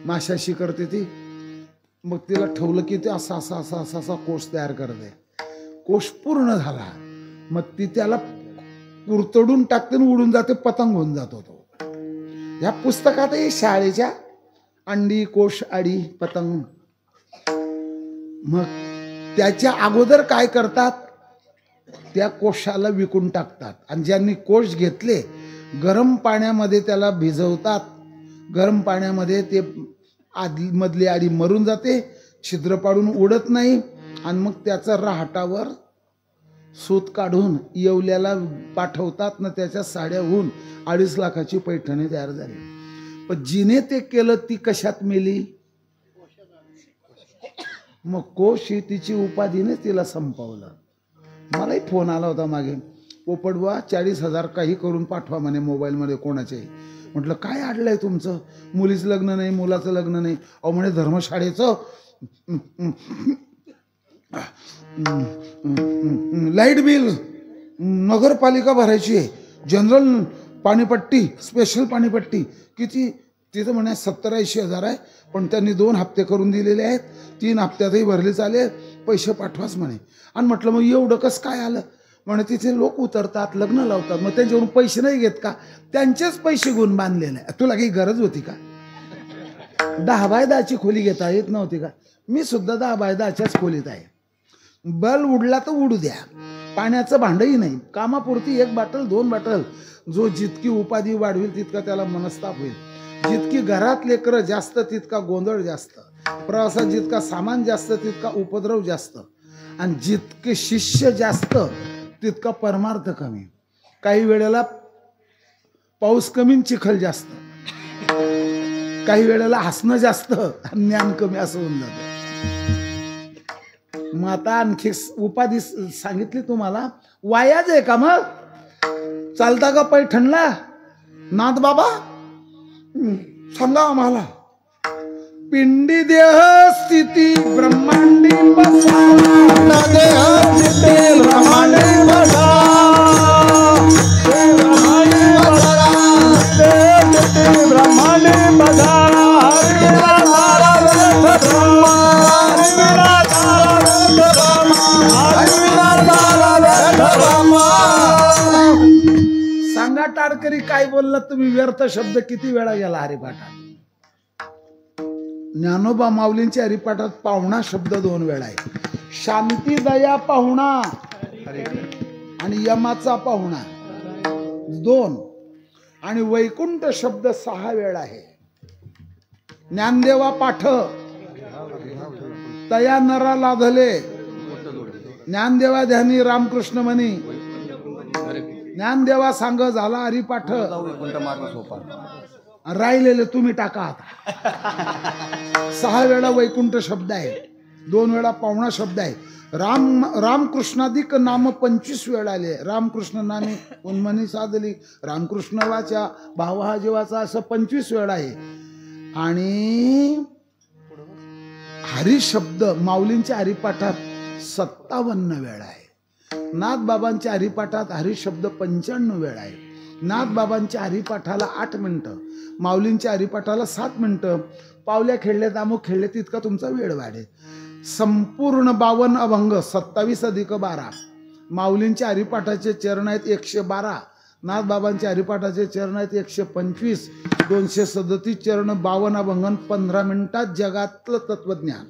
माशाशी करते ती. मग तिला ठेवलं की ते असा असा असा असा असा कोश तयार करते. कोश पूर्ण झाला मग ती त्याला कुरतडून टाकते आणि उडून जाते, पतंग होऊन जातो तो. ह्या पुस्तकात शाळेच्या अंडी कोश आडी पतंग. मग त्याच्या अगोदर काय करतात, त्या कोशाला विकून टाकतात. आणि ज्यांनी कोश घेतले गरम पाण्यामध्ये त्याला भिजवतात. गरम पाण्यामध्ये ते आधी मधली आडी मरून जाते, छिद्र पाडून उडत नाही. आणि मग त्याचा राहटावर सूत काढून येवल्याला पाठवतात ना. त्याच्या साड्या होऊन 2.5 लाखाची पैठणी तयार झाली. पण जिने ते केलं ती कशात मेली. मग कोश ही तिची उपाधीने तिला संपवलं. मलाही फोन आला होता मागे, पोपटबुवा 40,000 काही करून पाठवा म्हणे मोबाईलमध्ये कोणाच्याही. म्हटलं काय अडलंय तुमचं, मुलीचं लग्न नाही, मुलाचं लग्न नाही. अहो म्हणे धर्मशाळेचं लाईट बिल नगरपालिका भरायची आहे, जनरल पाणीपट्टी, स्पेशल पाणीपट्टी किती. तिथं म्हणे 70-80 हजार आहे. पण त्यांनी 2 हप्ते करून दिलेले आहेत, 3 हप्त्यातही भरले चालेल, पैसे पाठवाच म्हणे. आणि म्हटलं मग एवढं कसं काय आलं. म्हणे तिथे लोक उतरतात, लग्न लावतात, मग त्यांच्याकडून पैसे नाही घेत का. त्यांचेच पैसे गुण बांधलेले आहे. तुला काही गरज होती का. 10 बाय 10ची खोली घेता येत नव्हती का. मी सुद्धा 10 बाय 10च्याच खोलीत आहे. बल उडला तर उडू द्या, पाण्याचं भांडही नाही, कामापुरती 1 बाटल 2 बाटल. जो जितकी उपाधी वाढवेल तितका त्याला मनस्ताप होईल. जितकी घरात लेकरं जास्त तितका गोंधळ जास्त, प्रवासात जितका सामान जास्त तितका उपद्रव जास्त, आणि जितके शिष्य जास्त तितका परमार्थ कमी. काही वेळेला पाऊस कमी चिखल जास्त, काही वेळेला हसणं जास्त ज्ञान कमी, असं होऊन जातं. मग आता आणखी उपाधी सांगितली तुम्हाला. वायाच आहे का मग. चालता का पैठणला नाथ बाबा, सांगा आम्हाला. पिंडी देह स्थिती ब्रह्मांडी बसावा देह स्थिती ब्रह्मांडी सांगा टाळकरी काय बोलला तुम्ही? व्यर्थ शब्द किती वेळा गेला हरिपाठात? ज्ञानोबा माऊलींच्या हरिपाठात पाहुणा शब्द 2 वेळा आहे. शांती दया पाहुणा आणि यमाचा पाहुणा 2 आणि वैकुंठ शब्द 6 वेळा आहे. ज्ञानदेवा पाठ तया नरा लाधले ज्ञानदेवा ध्यानी रामकृष्ण म्हणी ज्ञानदेवा सांग झाला हरिपाठ राहिलेले तुम्ही टाका आता. 6 वेळा वैकुंठ शब्द आहे, 2 वेळा पाहुणा शब्द आहे. रामकृष्णाधिक नाम 25 वेळा आले. रामकृष्ण नामे उन्मनी साधली रामकृष्ण वाचा भावा जीवाचा असं 25 वेळा आहे. आणि हरी शब्द माऊलींच्या हरिपाठात 57 वेळा आहे. नाथबाबांच्या हरिपाठात हरी शब्द 95 वेळा आहे. नाथबाबांच्या हरिपाठाला 8 मिनिटं, माऊलींच्या हरिपाठाला 7 मिनिटं. पावल्या खेळल्यात अमुक खेळले तितका तुमचा वेळ वाढेल. संपूर्ण 52 अभंग 27 अधिक 12. माऊलींच्या हरिपाठाचे चरण आहेत 112. नाथबाबांच्या हरिपाठाचे चरण आहेत 125. 237 चरण 52 अभंग 15 मिनिटात जगातलं तत्वज्ञान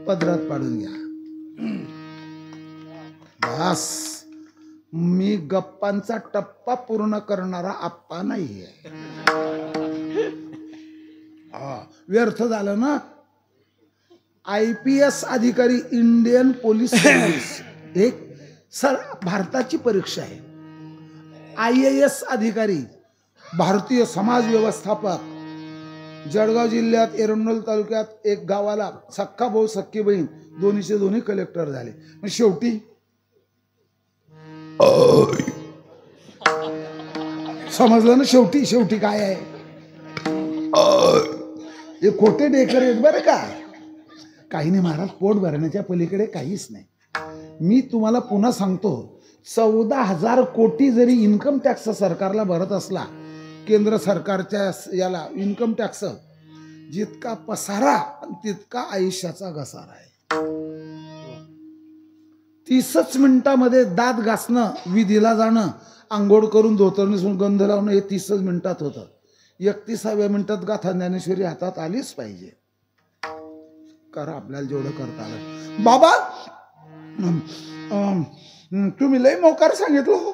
पदरात पाडून घ्या. बस. मी गप्पांचा टप्पा पूर्ण करणारा आप्पा नाहीये. व्यर्थ झालं ना. IPS अधिकारी इंडियन पोलीस सर्व्हिस एक भारताची परीक्षा आहे. IAS अधिकारी भारतीय समाज व्यवस्थापक. जळगाव जिल्ह्यात एरंडोल तालुक्यात एक गावाला सख्खा भाऊ सख्खी बहीण दोन्ही कलेक्टर झाले. मग शेवटी समजलं ना. शेवटी काय आहे? हे खोटे डेकर आहेत बरं का. काही नाही महाराज, पोट भरण्याच्या पलीकडे काहीच नाही. मी तुम्हाला पुन्हा सांगतो, 14,000 कोटी जरी इन्कम टॅक्स सरकारला भरत असला, केंद्र सरकारच्या याला इन्कम टॅक्स, जितका पसारा तितका आयुष्याचा घसारा आहे. 30 मिनिटामध्ये दात घासणं, विधीला जाणं, आंघोळ करून धोतरणीसून गंध लावणं हे 30 मिनिटात होतं. 31व्या मिनिटात गाथा ज्ञानेश्वरी हातात आलीच पाहिजे. करा आपल्याला जेवढं करता आलं. बाबा तुम्ही लय मोकार सांगितलं.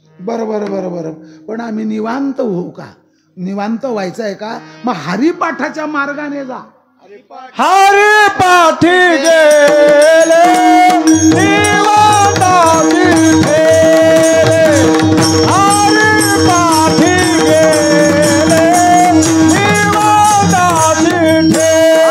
बरं पण आम्ही निवांत होऊ का? निवांत व्हायचं आहे का? मग हरिपाठाच्या मार्गाने जा. हरिपाठी गेले निवांताची ठेले. हरिपाठी गेले निवांताची ठेले.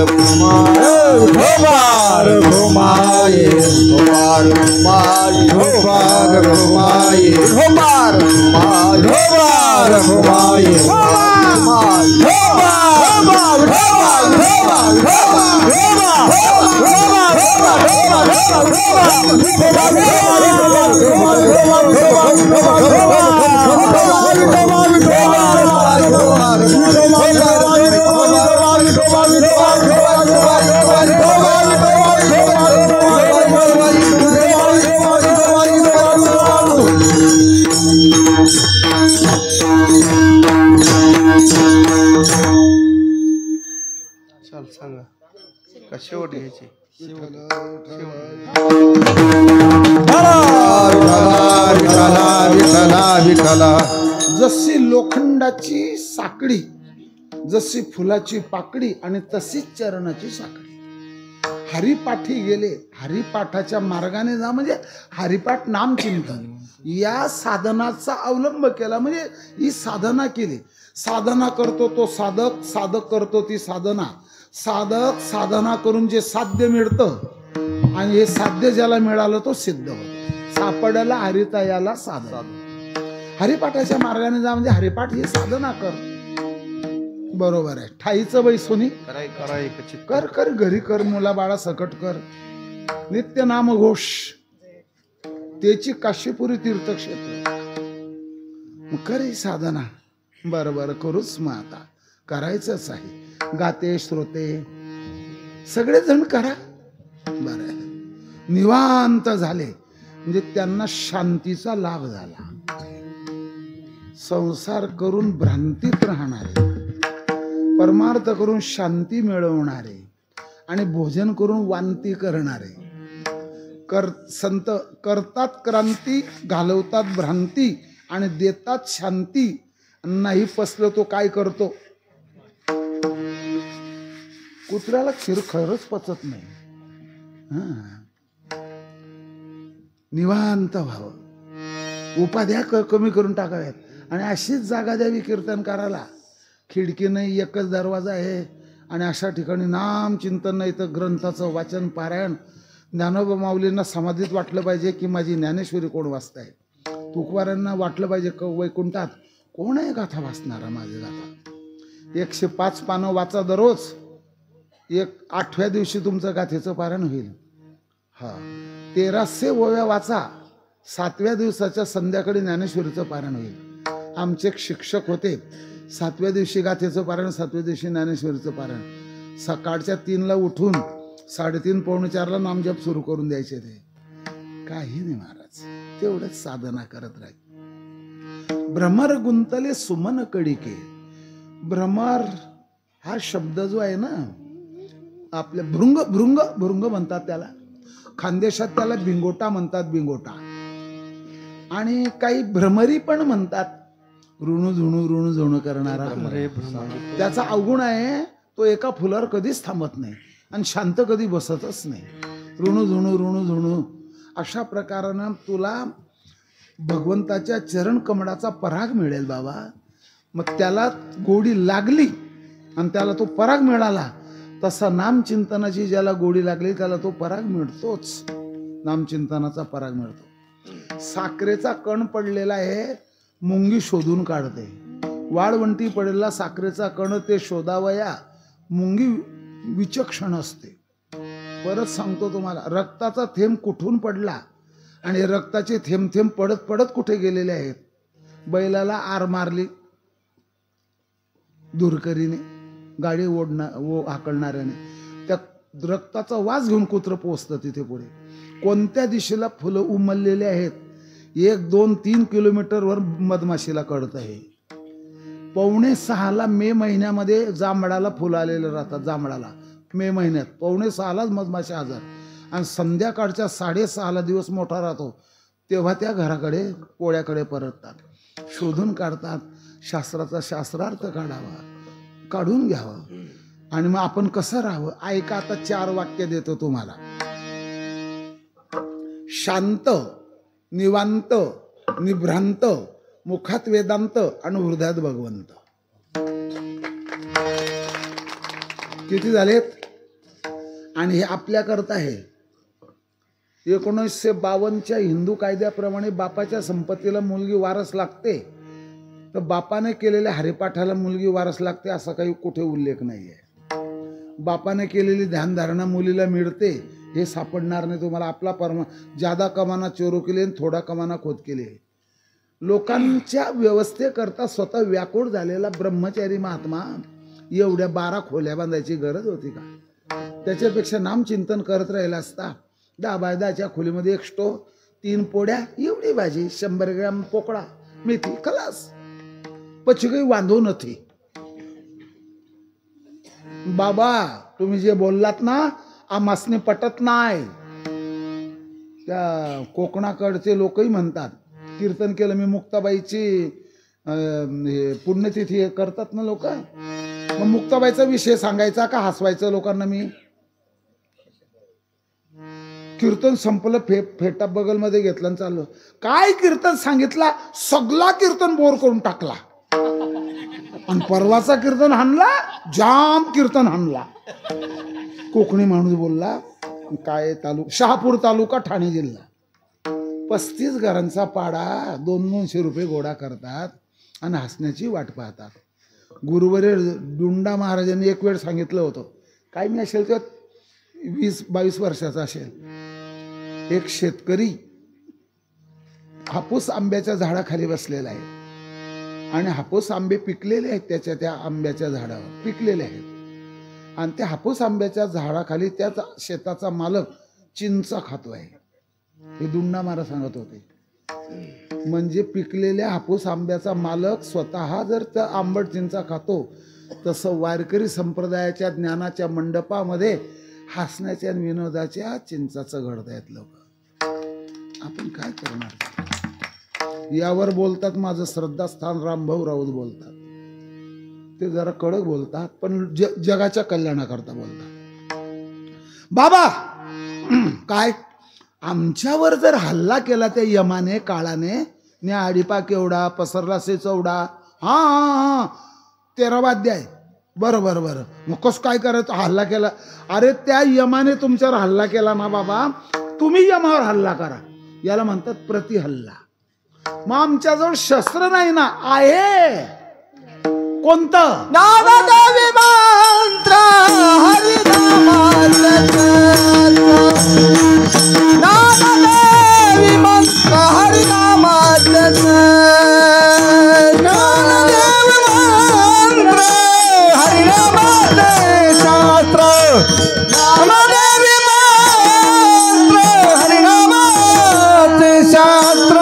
घुमाए घुमाए चल सांगा का शेवट घ्यायची जशी लोखंडाची साकडी, जशी फुलाची पाकडी आणि तशीच चरणाची साकडी. हरिपाठी गेले, हरिपाठाच्या मार्गाने जा म्हणजे हरिपाठ नामचिंतन या साधनाचा अवलंब केला म्हणजे ही साधना केली. साधना करतो तो साधक, साधक करतो ती साधना. साधक साधना करून जे साध्य मिळतं आणि हे साध्य ज्याला मिळालं तो सिद्ध होतो. सापडायला हरिता याला साधन. हरिपाठाच्या मार्गाने जा म्हणजे हरिपाठ ही साधना कर. बरोबर आहे. ठाईचं बाई सोनी कर कर, घरी कर, मुला बाळा सकट कर. नित्य नाम घोष त्याची काशीपुरी तीर्थक्षेत्र. कर ही साधना. बरं बरं करूच मग आता करायचंच आहे. गाते श्रोते सगळेजण करा. बरं आहे. निवांत झाले म्हणजे त्यांना शांतीचा लाभ झाला. संसार करून भ्रांतीत राहणारे, परमार्थ करून शांती मिळवणारे आणि भोजन करून वांती करणारे संत करतात क्रांती, घालवतात भ्रांती आणि देतात शांती. नाही पसलं तो काय करतो? कुत्र्याला खीर खरंच पचत नाही. निवांत व्हावं, उपाध्या कमी करून टाकाव्यात आणि अशीच जागा द्यावी कीर्तनकाराला. खिडकी नाही, एकच दरवाजा आहे आणि अशा ठिकाणी नाम चिंतन नाही तर ग्रंथाचं वाचन पारायण. ज्ञानोबा माऊलींना समाधीत वाटलं पाहिजे की माझी ज्ञानेश्वरी कोण वाचताय. तुकवारांना वाटलं पाहिजे वैकुंठात कोण आहे गाथा वाचणारा माझी गाथा. 105 पानं वाचा दररोज. 8व्या दिवशी तुमचं गाथेचं पारायण होईल. 1300 ओव्या वाचा. 7व्या दिवसाच्या संध्याकाळी ज्ञानेश्वरीचं पारायण होईल. आमचे एक शिक्षक होते. 7व्या दिवशी गाथेचं पारायण, 7व्या दिवशी ज्ञानेश्वरीचं पारायण. सकाळच्या 3ला उठून 3:30 पावणे 4ला नामजप सुरू करून द्यायचे. ते काही नाही महाराज, तेवढंच साधना करत राहील. भ्रमर गुंतले सुमन कडिके. भ्रमर हा शब्द जो आहे ना आपल्या भृंग भृंग भृंग म्हणतात त्याला. खानदेशात त्याला बिंगोटा म्हणतात, बिंगोटा. आणि काही भ्रमरी पण म्हणतात. ऋणू झुणू करणारा त्याचा अवगुण आहे. तो एका फुलावर कधीच थांबत नाही आणि शांत कधी बसतच नाही. ऋणू झुणू अशा प्रकारानं तुला भगवंताच्या चरण कमळाचा पराग मिळेल बाबा. मग त्याला गोडी लागली आणि त्याला तो पराग मिळाला. तसा नामचिंतनाची ज्याला गोडी लागली त्याला तो पराग मिळतोच. नामचिंतनाचा पराग मिळतो. साखरेचा कण पडलेला आहे, मुंगी शोधून काढते. वाळवंटी पडलेला साखरेचा कण ते शोधावया, मुंगी विचक्षण असते. परत सांगतो तुम्हाला, रक्ताचा थेंब कुठून पडला आणि रक्ताचे थेंब थेंब पडत पडत कुठे गेलेले आहेत. बैलाला आर मारली दुरकरीने, गाडी हाकलणाऱ्याने, त्या रक्ताचा वास घेऊन कुत्र पोचतं तिथे पुढे. कोणत्या दिशेला फुलं उमललेले आहेत 1, 2, 3 किलोमीटरवर मधमाशीला कळत आहे. 5:45 मे महिन्यामध्ये जांभळाला फुलं आलेलं राहतात. जांभळाला मे महिन्यात 5:45लाच मधमाशी हजर. आणि संध्याकाळच्या 6:30ला दिवस मोठा राहतो तेव्हा त्या घराकडे पोळ्याकडे परततात. शोधून काढतात. शास्त्राचा शास्त्रार्थ काढून घ्यावा आणि मग आपण कसं राहावं. ऐका आता 4 वाक्य देतो तुम्हाला. शांत, निवांत, निभ्रांत, मुखात वेदांत आणि हृदयात भगवंत. किती झालेत? आणि हे आपल्याकरता आहे. 1952च्या हिंदू कायद्याप्रमाणे बापाच्या संपत्तीला मुलगी वारस लागते, तर बापाने केलेल्या हरिपाठाला मुलगी वारस लागते असा काही कुठे उल्लेख नाही आहे. बापाने केलेली ध्यानधारणा मुलीला मिळते हे सापडणार नाही तुम्हाला. आपला ज्यादा कमाना चोरू केले आणि थोडा कमाना खोद केले. लोकांच्या व्यवस्थेकरता स्वतः व्याकुळ झालेला ब्रह्मचारी महात्मा एवढ्या 12 खोल्या बांधायची गरज होती का? त्याच्यापेक्षा नामचिंतन करत राहिला असता. 10 बाय 10च्या खोलीमध्ये 1 स्टोव, 3 पोळ्या, एवढी भाजी, 100 ग्रॅम पोकळा, मेथी, खलास. પછી काही वांधो નથી. बाबा तुम्ही जे बोललात ना आमासने पटत नाही. त्या कोकणाकडचे लोकही म्हणतात, कीर्तन केलं मी मुक्ताबाईची पुण्यतिथी करतात ना लोक, मग मुक्ताबाईचा विषय सांगायचा का हसवायचं लोकांना? मी कीर्तन संपलं, फेटा बगलमध्ये घेतलं आणि चाललो. काय कीर्तन सांगितला? सगळा कीर्तन बोर करून टाकला. आणि परवाचा कीर्तन हाणला, जाम कीर्तन हाणला. कोकणी माणूस बोलला, काय तालुका? शहापूर तालुका, ठाणे जिल्हा. 35 घरांचा पाडा, 200 रुपये गोळा करतात आणि हसण्याची वाट पाहतात. गुरुवर्य दुंडा महाराजांनी एक वेळ सांगितलं होतं, काय मी असेल तर 20-22 वर्षाचा असेल. एक शेतकरी हापूस आंब्याच्या झाडाखाली बसलेला आहे आणि हापूस आंबे पिकलेले आहेत, त्याच्या त्या आंब्याच्या झाडावर पिकलेले आहेत. आणि त्या हापूस आंब्याच्या झाडाखाली त्याचा शेताचा मालक चिंचा खातो आहे. हे दुंडा महाराज सांगत होते. म्हणजे पिकलेल्या हापूस आंब्याचा मालक स्वतः जर त्या आंबट चिंचा खातो, तसं वारकरी संप्रदायाच्या ज्ञानाच्या मंडपामध्ये हसण्याच्या आणि विनोदाच्या चिंचाचं घडतायत लोक. आपण काय करणार? यावर बोलतात माझं श्रद्धास्थान रामभाऊ राऊत बोलतात. ते जरा कडक बोलतात पण जगाच्या कल्याणाकरता बोलतात. बाबा काय आमच्यावर जर हल्ला केला त्या यमाने काळाने, न्या आडीपा केवढा पसरला से चौडा, हा हा हा 13वा अध्याय, बरं बरं बरं, मग कसं काय करायचं? हल्ला केला. अरे त्या यमाने तुमच्यावर हल्ला केला ना बाबा, तुम्ही यमावर हल्ला करा. याला म्हणतात प्रतिहल्ला. मग आमच्याजवळ शस्त्र नाही ना, आहे कोणतं? नामदेवी मंत्र हरिनामाचा, नामदेवी मंत्र हरिनामाचा, नामदेवी मंत्र हरिनामाचे शास्त्र, नामदेवी मंत्र हरिनामाचे शास्त्र.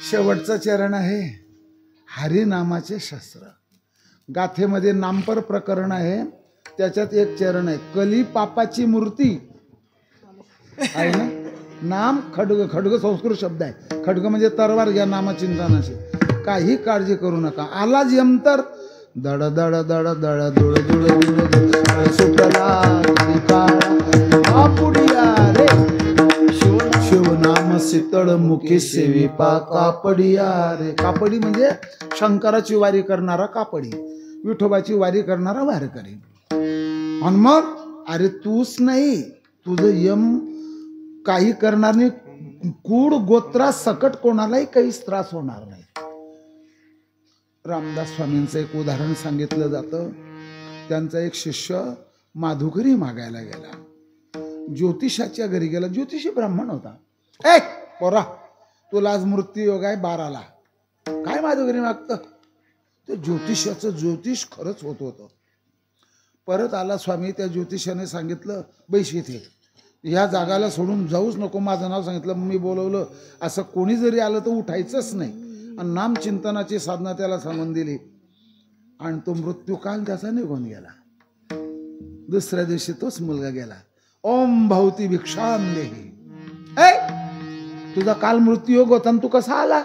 शेवटचं चरण आहे हरिनामाचे शस्त्र. गाथेमध्ये नामपर प्रकरण आहे, त्याच्यात एक चरण आहे कली पापाची मूर्ती आहे ना. नाम खड्ग, खड्ग संस्कृत शब्द आहे. खड्ग म्हणजे तरवार घ्या नामचिंतनाची. काही काळजी करू नका. आला जमतर दड दड दड दड दुळ दुळ दुळ दुळ सुटला कापुडिया रे शिवनाम शीतळ मुखी सेविपा कापडिया रे. कापडी म्हणजे शंकराची वारी करणारा कापडी, विठोबाची वारी करणारा वारकरी. आणि मग अरे तूच नाही, तुझं यम काही करणार नाही, कूड गोत्रा सकट कोणालाही काहीच त्रास होणार नाही. रामदास स्वामींचं एक उदाहरण सांगितलं जातं. त्यांचा एक शिष्य माधुकरी मागायला गेला, ज्योतिषाच्या घरी गेला. ज्योतिषी ब्राह्मण होता. ए पोरा, तुला आज मृत्यूयोग आहे 12ला, काय माधुकरी मागतं? ते ज्योतिषाचं ज्योतिष खरंच होत होतं. परत आला स्वामी, त्या ज्योतिषाने सांगितलं बैस इथे, ह्या जागाला सोडून जाऊच नको, माझं नाव सांगितलं, मी बोलवलं, असं कोणी जरी आलं तर उठायचंच नाही. आणि नामचिंतनाची साधना त्याला सांगून दिली आणि तो मृत्यूकाल त्याचा निघून गेला. दुसऱ्या दिवशी तोच मुलगा गेला. ओम भवती भिक्षाम देही. ए तुझा काल मृत्यूयोग होता आणि तू कसा आला?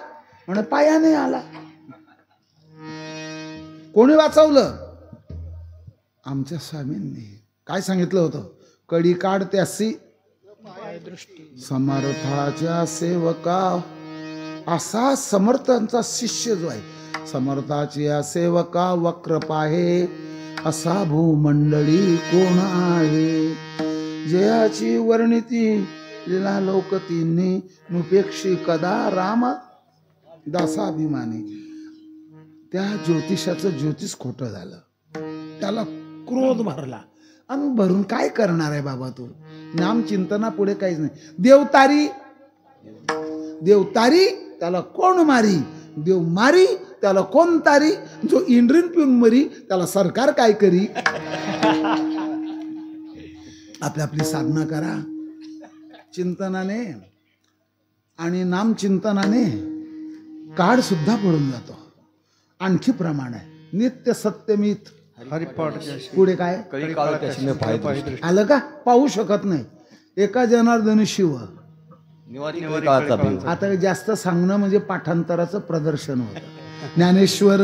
म्हणे पायाने आला. कोणी वाचवलं? आमच्या स्वामींनी. काय सांगितलं होतं? कडी काढ त्यासी समर्थाच्या सेवका. असा समर्थांचा शिष्य जो आहे, समर्थाची सेवका वक्र पाहे, असा भूमंडळी कोण आहे. जयाची वर्णिती लीला लोकतींनी, नुपेक्षी कदा राम दासाभिमानी. त्या ज्योतिषाचं ज्योतिष खोटं झालं, त्याला क्रोध भरला. आणि भरून काय करणार आहे बाबा तू? नाम चिंतना पुढे काहीच नाही. देवतारी, देवतारी त्याला कोण मारी? देव मारी त्याला कोण तारी? जो इंद्रिन पिऊन मरी त्याला सरकार काय करी? आपली आपली साधना करा चिंतनाने आणि नाम चिंतनाने. काळ सुद्धा पडून जातो. आणखी प्रमाण आहे, नित्य सत्यमित. पुढे काय आलं का? पाहू शकत नाही. एका जनार्दन शिव. आता जास्त सांगणं म्हणजे पाठांतराचं प्रदर्शन होतं. ज्ञानेश्वर